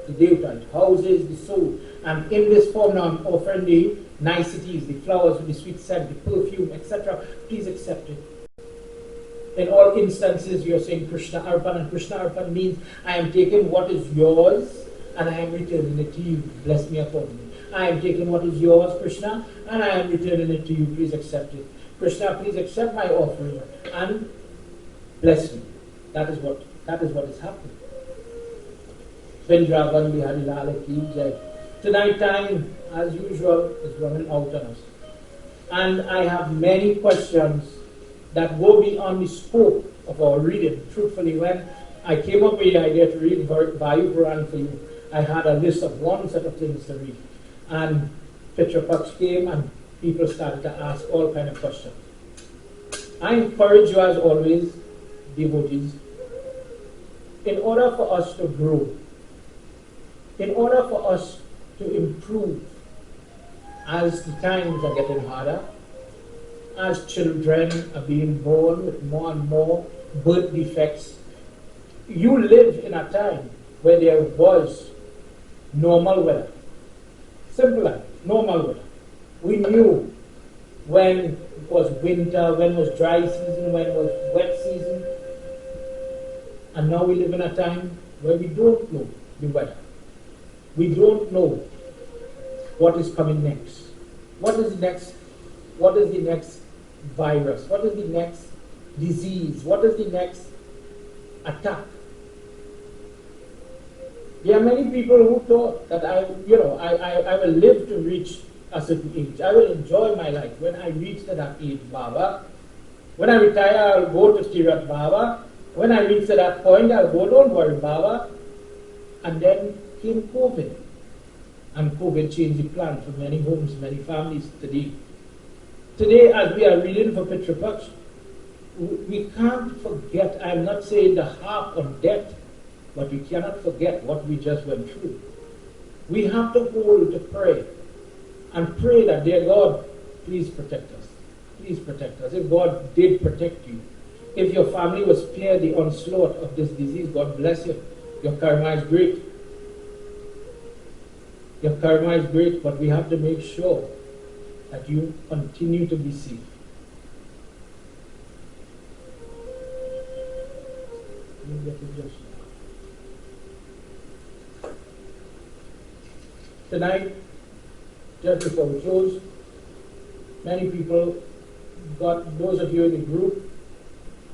the Devta, houses the soul. And in this form now I'm offering the niceties, the flowers with the sweet scent, the perfume, etc. Please accept it. In all instances you're saying Krishna Arpan, and Krishna Arpan means I am taking what is yours and I am returning it to you. Bless me accordingly. I am taking what is yours, Krishna, and I am returning it to you. Please accept it. Krishna, please accept my offering and bless me. That is what is happening. Vrindavan Bihari Lala Ki Jai. Tonight time, as usual, is running out on us. And I have many questions that go beyond the scope of our reading. Truthfully, when I came up with the idea to read Vayu Puran for you, I had a list of one set of things to read. And Pitra Paksh came and people started to ask all kinds of questions. I encourage you as always, devotees, in order for us to grow, in order for us to improve as the times are getting harder, as children are being born with more and more birth defects. You live in a time where there was normal weather. Simple life, normal weather. We knew when it was winter, when it was dry season, when it was wet season. And now we live in a time where we don't know the weather. We don't know what is coming next. What is the next virus? What is the next disease? What is the next attack? There are many people who thought that I will live to reach a certain age. I will enjoy my life when I reach to that age, Baba. When I retire, I'll go to Tirat, Baba. When I reach to that point, I'll go, don't worry, Baba. And then came COVID. And COVID changed the plan for many homes, many families today. Today, as we are reading for Pitri Paksh, we can't forget, I'm not saying the harp on death, but we cannot forget what we just went through. We have to hold to pray and pray that, dear God, please protect us. Please protect us. If God did protect you, if your family was spared the onslaught of this disease, God bless you. Your karma is great. Your karma is great, but we have to make sure that you continue to be safe. Tonight, just before we close, many people got, those of you in the group,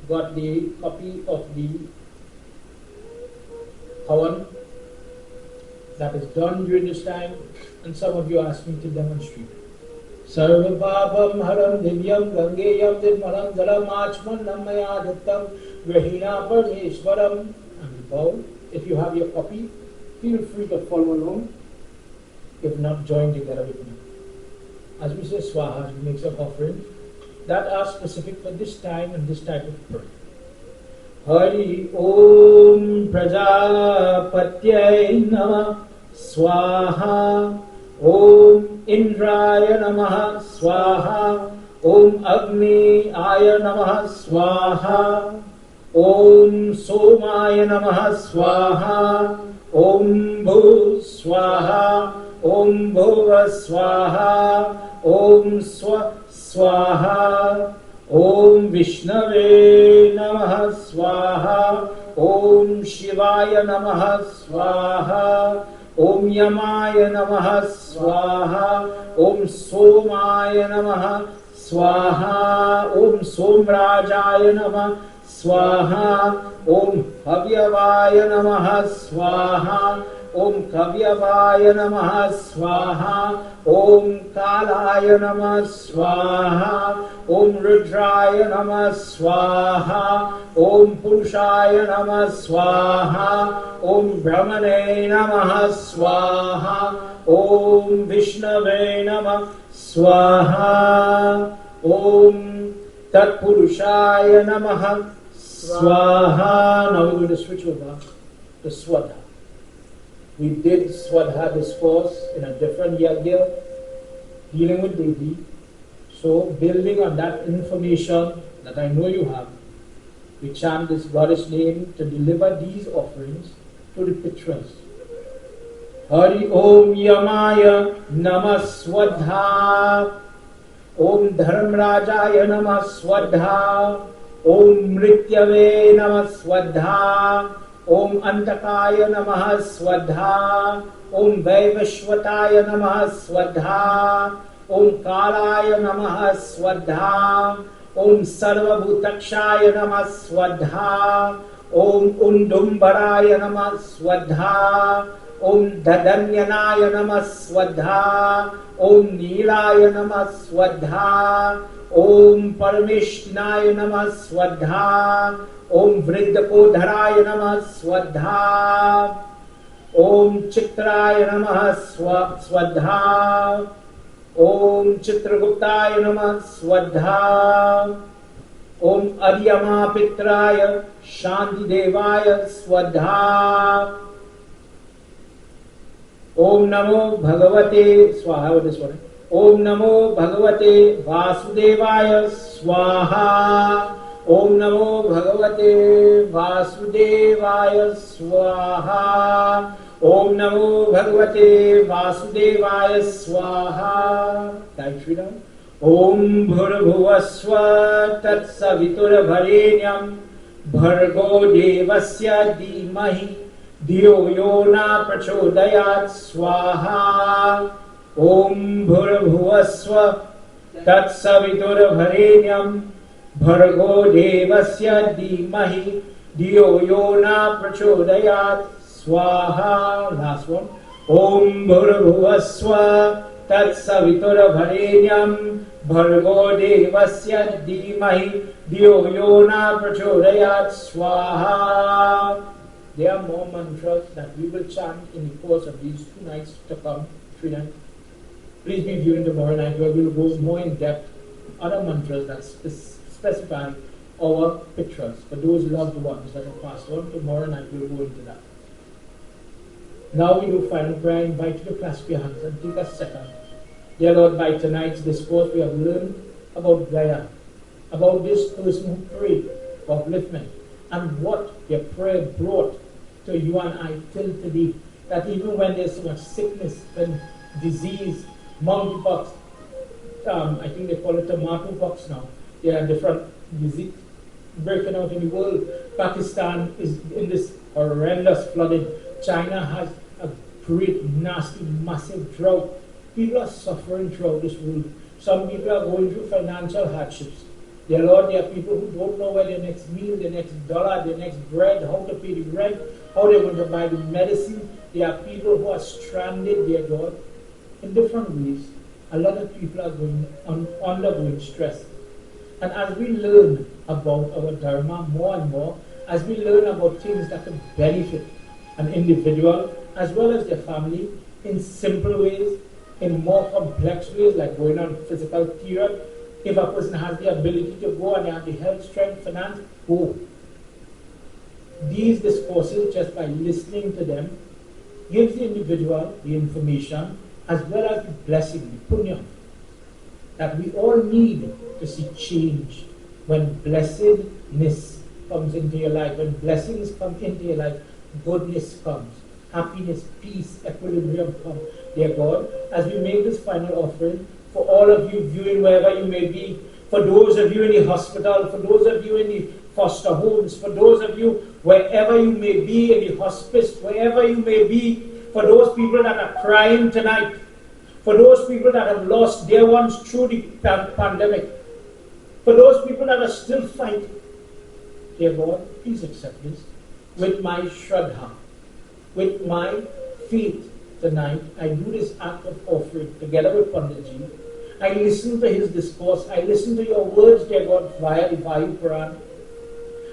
got the copy of the Havan that is done during this time, and some of you asked me to demonstrate. Sarva Papam Haram Divyam Gangeyam Dirmalam Jalam Achman Namaya Dittam Grahina Parmeshwaram. And bow. If you have your copy, feel free to follow along. If not, join together with me. As we say Swaha, we make some offerings that are specific for this time and this type of prayer. Hari Om Prajapatyay Namah Swaha. Om Indraya Namaha Swaha. Om Agni Aya Namaha Swaha. Om Somaya Namaha Swaha. Om Bhu Swaha. Om Bhuva Swaha. Om Swaha. Om Vishnave Namaha Swaha. Om Shivaya Namaha Swaha. Om Yamaya Namaha Swaha. Om Somaya Namaha Swaha. Om Somrajaya Namaha Swaha. Om Havyavaya Namaha Swaha. Om Kavyavaya Namaha Swaha. Om Kalaya Namaha Swaha. Om Rudraya Namaha Swaha. Om Purushaya Namaha Swaha. Om Brahmane Namaha Swaha. Om Vishnave Namaha Swaha. Om Tat Purushaya Namaha Swaha. Now we're going to switch over to Swadha. We did Swadha discourse in a different yagna, dealing with Devi. So, building on that information that I know you have, we chant this goddess name to deliver these offerings to the Pitras. Hari Om Yamaya Namah Swadha. Om Dharmrajaya Namah Swadha. Om Mrityave Namah Swadha. Om Antakaya Namaha Swadha. Om Vaivashvataya Namaha Swadha. Om Kalaya Namaha Swadha. Om Sarvabhutakshaya Namaha Swadha. Om Undumbaraya Namaha Swadha. Om Dadanyanaya Namaha Swadha. Om Nilaya Namaha Swadha. Om Parameshtinaya Namaha Swadha. Om Vriddapodharaya Namaha Swadha. Om Chitraya Namaha Swadha. Om Chitraguptaya Namaha Swadha. Om Aryama Pitraya Shanti Devaya Swadha. Om Namo Bhagavate Swaha. What is one? Om Namo Bhagavate Vasudevaya Swaha. Om Namo Bhagavate Vasudevaya Swaha. Om Namo Bhagavate Vasudevaya Swaha. Gayatri Ram. Om Bhurabhuvasva Tatsavitur Bharenyam Bhargo Devasya Dhimahi Diyo yo na prachodayat swaha. Om bhurabhuvasva tatsaviturvarenyam bhargo devasya dhimahi diyo yo na prachodayat swaha. Last one. Om bhurabhuvasva tatsaviturvarenyam bhargo devasya dhimahi diyo yo na prachodayat swaha. There are more mantras that we will chant in the course of these 2 nights to come, 3 nights. Please be viewing tomorrow night where we will go more in depth other mantras that specify our pictures for those loved ones that are passed on. Tomorrow night we will go into that. Now we do final prayer. I invite you to clasp your hands and take a second. Dear Lord, by tonight's discourse we have learned about Gyan, about this person who prayed for upliftment, and what their prayer brought to you and I till today. That even when there's so much sickness and disease, monkeypox, I think they call it tomato pox now. There are different disease breaking out in the world. Pakistan is in this horrendous flooding. China has a great, nasty, massive drought. People are suffering throughout this world. Some people are going through financial hardships. Dear Lord, there are people who don't know where their next meal, their next dollar, their next bread, how to pay the rent, how they're going to buy the medicine. There are people who are stranded, dear God, in different ways. A lot of people are undergoing stress. And as we learn about our Dharma more and more, as we learn about things that can benefit an individual as well as their family in simple ways, in more complex ways, like going on physical theory, if a person has the ability to go and they have the health, strength, finance, go. These discourses, just by listening to them, gives the individual the information as well as the blessing, the punya, that we all need to see change. When blessedness comes into your life, when blessings come into your life, goodness comes, happiness, peace, equilibrium comes. Dear God, as we make this final offering, for all of you viewing wherever you may be, for those of you in the hospital, for those of you in the foster homes, for those of you wherever you may be in the hospice, wherever you may be, for those people that are crying tonight, for those people that have lost dear ones through the pandemic, for those people that are still fighting, dear God, please accept this. With my Shraddha, with my faith tonight, I do this act of offering together with Panditji. I listen to his discourse. I listen to your words, dear God, via the Vayu Puran.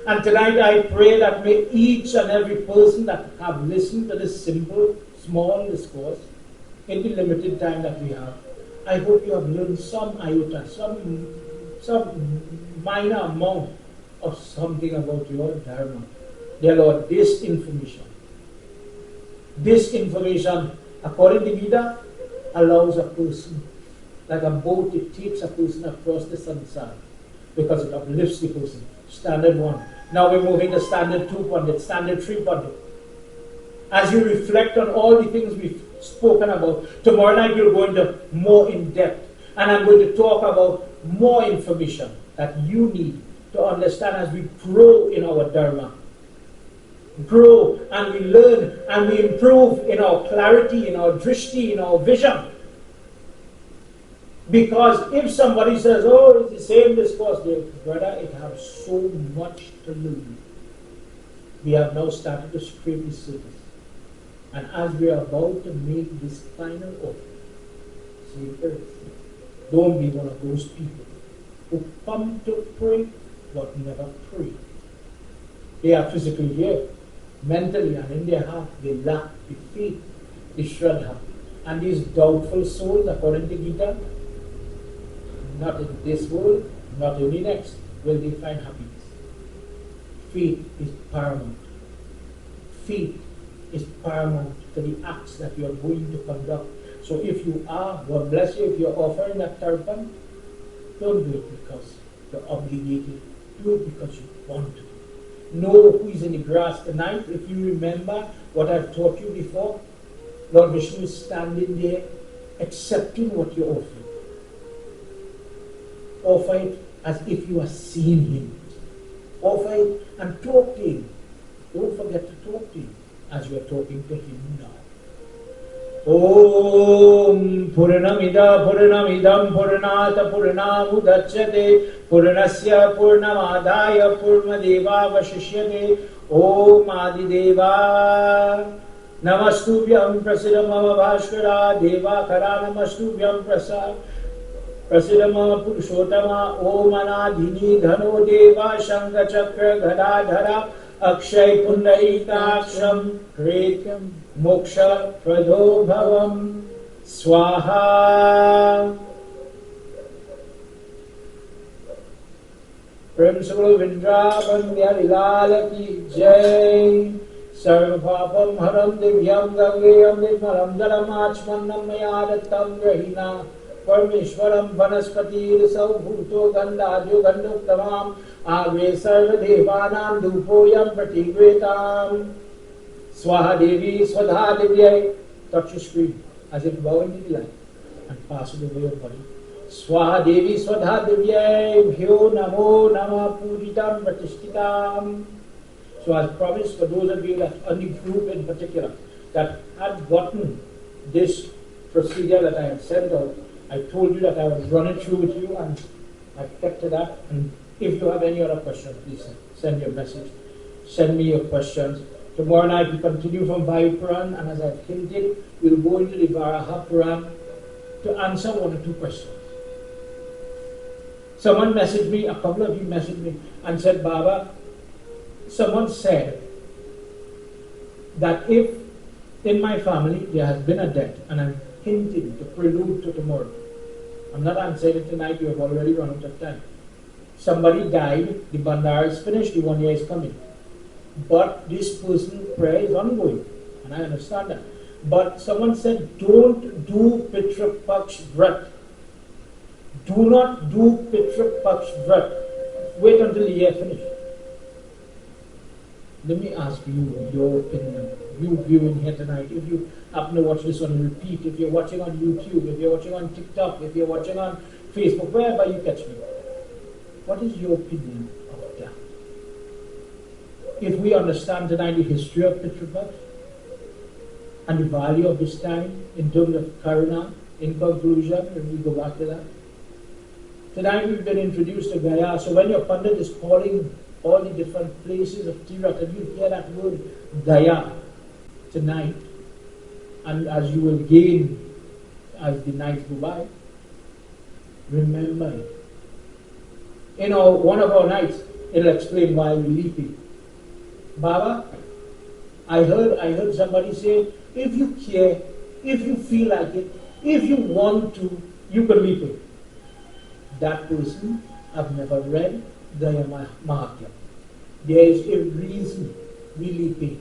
And tonight I pray that may each and every person that have listened to this simple, small discourse in the limited time that we have, I hope you have learned some iota, some minor amount of something about your Dharma. Dear Lord, this information, according to Gita, allows a person, like a boat, it takes a person across the samsara because it uplifts the person. Standard 1. Now we're moving to standard 2 Pandit, standard 3 Pandit. As you reflect on all the things we've spoken about, tomorrow night you'll go into more in depth. And I'm going to talk about more information that you need to understand as we grow in our Dharma. Grow and we learn and we improve in our clarity, in our drishti, in our vision. Because if somebody says, oh, it's the same discourse, brother, it has so much to learn. We have now started to scrape the surface. And as we are about to make this final offering, say earth, don't be one of those people who come to pray but never pray. They are physically here, mentally, and in their heart they lack the faith, the Shraddha. And these doubtful souls, according to Gita, not in this world, not in the next, will they find happiness. Faith is paramount. Faith is paramount to the acts that you are going to conduct. So if you are, God bless you, if you're offering that tarpan, don't do it because you're obligated. Do it because you want to. Know who is in the grass tonight. If you remember what I've taught you before, Lord Vishnu is standing there accepting what you're offering. Offer it as if you are seeing him. Offer it and talk to him. Don't forget to talk to him. as you are talking to him now. Om Purnamida Purnamidam Purnata Purnamudachyate Purnasya Purnamadaya Purnadeva Vashishyate Om Adideva Namastubhyam Prasidamama Bhaskara Deva Kara Namastubhyam Prasidamama Purushottama Om Anadhini Dhano Deva Shankha Chakra Gadadhara Akshay Pundaikaksham Kretyam Moksha Pradho Bhavam Swaha. Principal Vrindavan Lal Ki Jai. Sarva Papam Haram Divyam Gangayam Nirmalam Dalamachmannam Mayadatam Grahina Parmeshwaram Vanaspati Saubhuto Gandhajo Gandhuktamam Ave Sarva Devanam Dupoyam Pratigvetam Swaha Devi Swadha Divyai. Touch your screen as if bowing to the light and pass it over your body. Swaha Devi Swadha Divyai Bhyo Namo Nama Pujitam Pratishtitam. So as promised, for those of you that on the group in particular that had gotten this procedure that I had sent out, I told you that I would run it through with you, and I've kept to that. And if you have any other questions, please send your message. Send me your questions. Tomorrow night we continue from Vayu Puran, and as I've hinted, we'll go into the Varaha Puran to answer one or two questions. Someone messaged me, a couple of you messaged me and said, Baba, someone said that if in my family there has been a death, and I'm hinting to prelude to tomorrow, I'm not answering it tonight, you have already run out of time. Somebody died, the bandara is finished, the 1 year is coming. But this person's prayer is ongoing, and I understand that. But someone said, don't do Pitri Paksh Vrat. Do not do Pitri Paksh Vrat. Wait until the year finishes. Let me ask you your opinion. You viewing here tonight, if you happen to watch this on repeat, if you're watching on YouTube, if you're watching on TikTok, if you're watching on Facebook, wherever you catch me, what is your opinion of that? If we understand tonight the history of Pitri Paksh and the value of this time in terms of Karuna, in conclusion, when we go back to that. Tonight we've been introduced to Gaya, so when your Pandit is calling all the different places of Tirat, and you hear that word Gaya tonight, and as you will gain as the nights go by, remember it. One of our nights, it'll explain why we're leaping. Baba, I heard somebody say, if you care, if you feel like it, if you want to, you can leap it. That person, I've never read Gaya Mahatyam. There is a reason we leap it.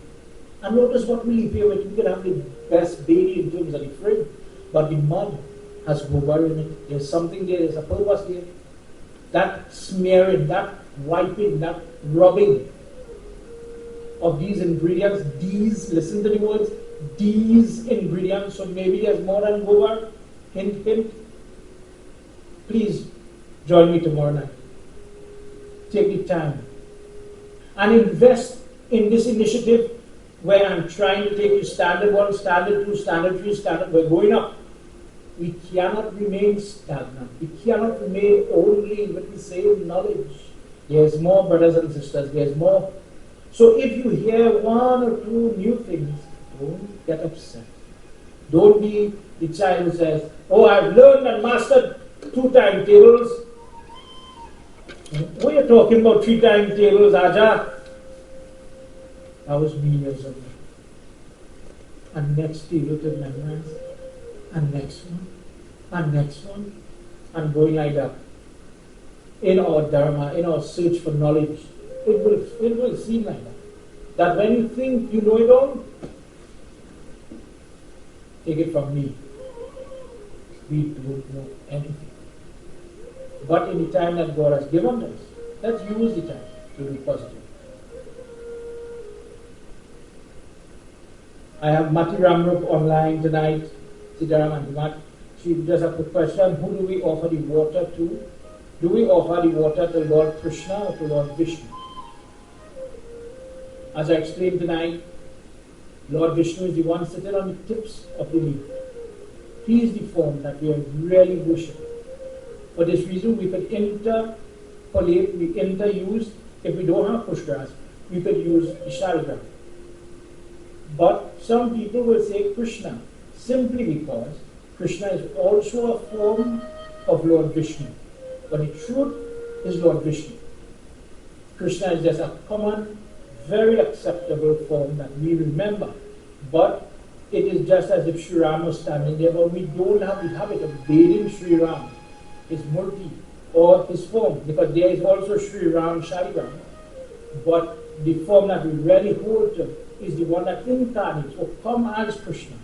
And notice what we leap here with. We can have the best baby in terms of the frame, but the mud has gobar in it. There's something there, there's a purpose there. That smearing, that wiping, that rubbing of these ingredients, listen to the words, these ingredients, so maybe there's more than gobar, hint, hint. Please join me tomorrow night. Take the time and invest in this initiative where I'm trying to take you standard 1, standard 2, standard 3, we're going up. We cannot remain stagnant. We cannot remain only with the same knowledge. There's more, brothers and sisters, there's more. So if you hear 1 or 2 new things, don't get upset. Don't be the child who says, oh, I've learned and mastered 2 timetables. What are you talking about 3 timetables, Aja? That was me years ago. And next table to memorize. And next one. And next one. And going like that. In our dharma, in our search for knowledge, it will seem like that. That when you think you know it all, take it from me. We don't know anything. But in the time that God has given us, let's use the time to be positive. I have Mati Ramrup online tonight, Siddharam and Mat. She does have a question, who do we offer the water to? Do we offer the water to Lord Krsna or to Lord Vishnu? As I explained tonight, Lord Vishnu is the one sitting on the tips of the leaf. He is the form that we are really worshipping. For this reason, we could interpolate, we interuse, if we don't have pushkas, we could use the shaligram. But some people will say Krishna, simply because Krishna is also a form of Lord Vishnu. But the truth is Lord Vishnu. Krishna is just a common, very acceptable form that we remember. But it is just as if Sri Ram was standing there, but we don't have the habit of bathing Sri Ram, his murti, or his form, because there is also Sri Ram Shaligram. But the form that we really hold to is the one that incarnates or come as Krishna,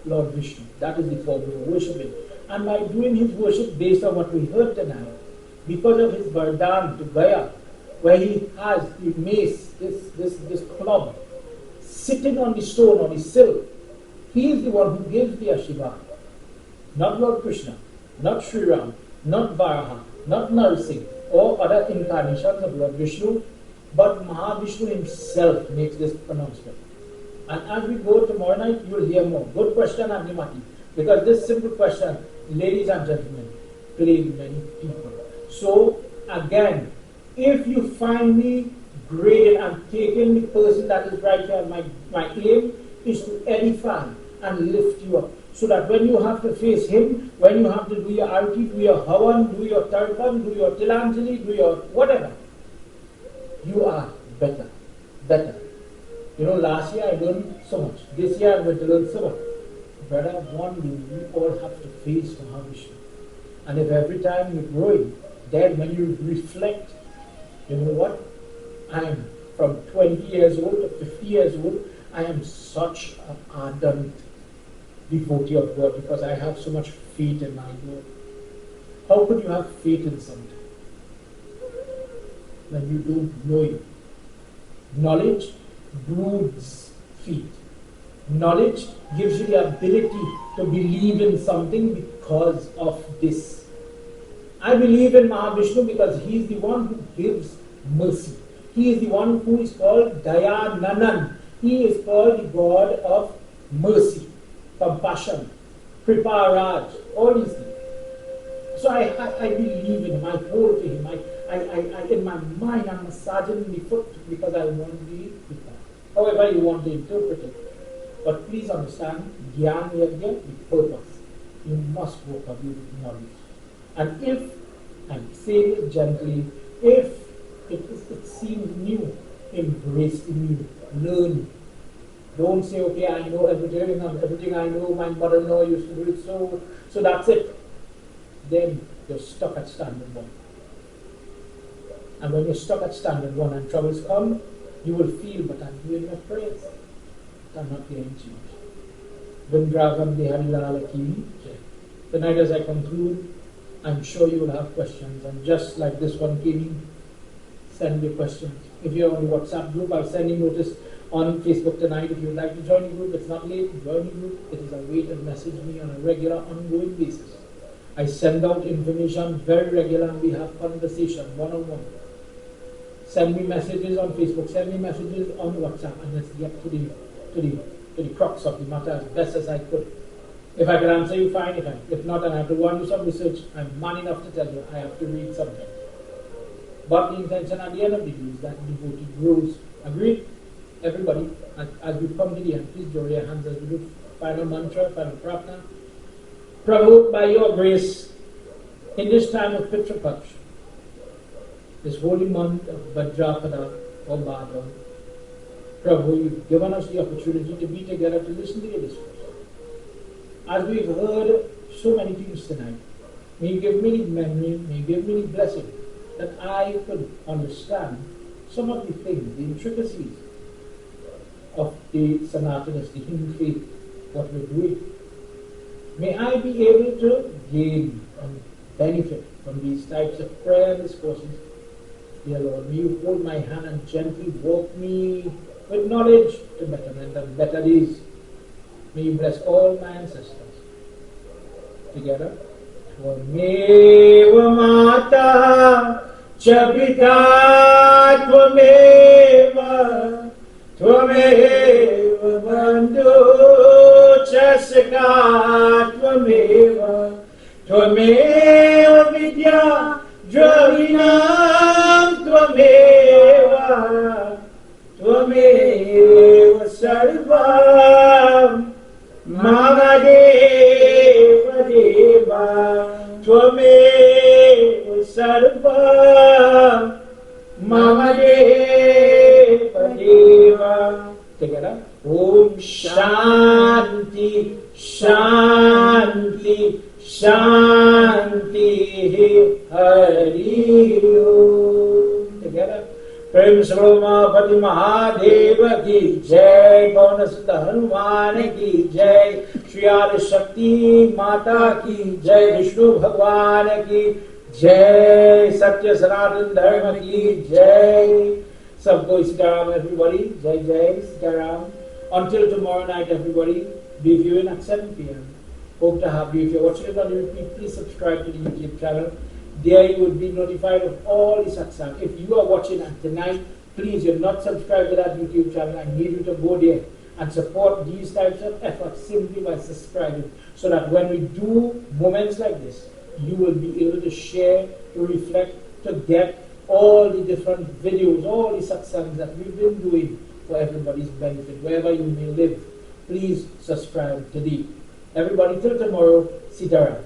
Lord Vishnu. That is the form we are worshipping. And by doing his worship based on what we heard tonight, because of his Vardhan to Gaya, where he has the mace, this club, sitting on the stone, on the sill, he is the one who gives the Ashirvad. Not Lord Krishna, not Sri Ram, not Varaha, not Narsingh, or other incarnations of Lord Vishnu, but Mahavishnu himself makes this pronouncement. And as we go tomorrow night, you will hear more. Good question, Agnimati. Because this simple question, ladies and gentlemen, plagues many people. So, again, if you find me grading and taking the person that is right here, my aim is to edify and lift you up. So that when you have to face him, when you have to do your arti, do your havan, do your tarpan, do your tilanjali, do your whatever, you are better. Last year I learned so much. This year I'm going to learn so much. Brother, one day we all have to face Mahavishnu. And if every time you're growing, then when you reflect, you know what? I'm from 20 years old to 50 years old, I am such an ardent devotee of God because I have so much faith in my God. How could you have faith in something when you don't know it? Knowledge broods faith. Knowledge gives you the ability to believe in something because of this. I believe in Mahavishnu because he is the one who gives mercy. He is the one who is called Dayananan. He is called the God of mercy, compassion, Kriparaj, all these things. So I believe in him, I hold to him, I in my mind I'm massaging the foot because I want to be with him. However you want to interpret it. But please understand, Gyan, Yagna, the purpose. You must work up with knowledge. And if, I'm saying it gently, if it seems new, embrace the new, learn. Don't say, okay, I know everything I know, my mother-in-law used to do it, so that's it. Then you're stuck at standard one. And when you're stuck at standard one and troubles come, you will feel, but I'm doing my prayers. But I'm not getting change. Vrindavan Bihari Lala Ki. Tonight as I conclude, I'm sure you will have questions. And just like this one came in, send me questions. If you're on the WhatsApp group, I'll send you notice on Facebook tonight. If you would like to join the group, it's not late, join the group. It is a way to message me on a regular, ongoing basis. I send out information very regular and we have conversation, one-on-one. Send me messages on Facebook, send me messages on WhatsApp, and let's get to the crux of the matter as best as I could. If I can answer you, fine. If not, and I have to go and do some research, I'm man enough to tell you I have to read something. But the intention at the end of the day is that the devotee grows. Agreed? Everybody, as we come to the end, please join your hands as we do final mantra, final prarthana. Prabhu, by your grace, in this time of Pitri Paksh, this holy month of Bhadrapada or Bhadra, Prabhu, you've given us the opportunity to be together to listen to your discourse. As we've heard so many things tonight, may you give me the memory, may you give me the blessing that I could understand some of the things, the intricacies of the Sanatanas, the Hindu faith, what we're doing. May I be able to gain and benefit from these types of prayer discourses. Dear Lord, may you hold my hand and gently walk me with knowledge to betterment and better days. May you bless all my ancestors. Together. Tvameva mata cha pita tvameva bandhu chasaka tvameva tvameva vidya dravinam tvameva tvameva sarvam mama deva deva tvameva sarvam mama deva deva. Together. Om Shanti, Shanti, Shanti, Hari Om. Together. Prem Sarvamapati Mahadeva ki jai, Pawan Sutta Hanuman ki jai, Shri Adi Shakti Mata ki jai, Vishnu Bhagwan ki jai, Satya Sanatana Dharma ki jai. Sabko Sitaram, everybody. Jai Jai Sitaram. Until tomorrow night, everybody. Be viewing at 7 p.m. Hope to have you. If you're watching it on the repeat, please subscribe to the YouTube channel. There you will be notified of all the satsang. If you are watching and tonight, please, you're not subscribed to that YouTube channel, I need you to go there and support these types of efforts simply by subscribing, so that when we do moments like this, you will be able to share, to reflect, to get all the different videos, all the satsangs that we've been doing for everybody's benefit, wherever you may live. Please subscribe today. Everybody, till tomorrow, Sitaram.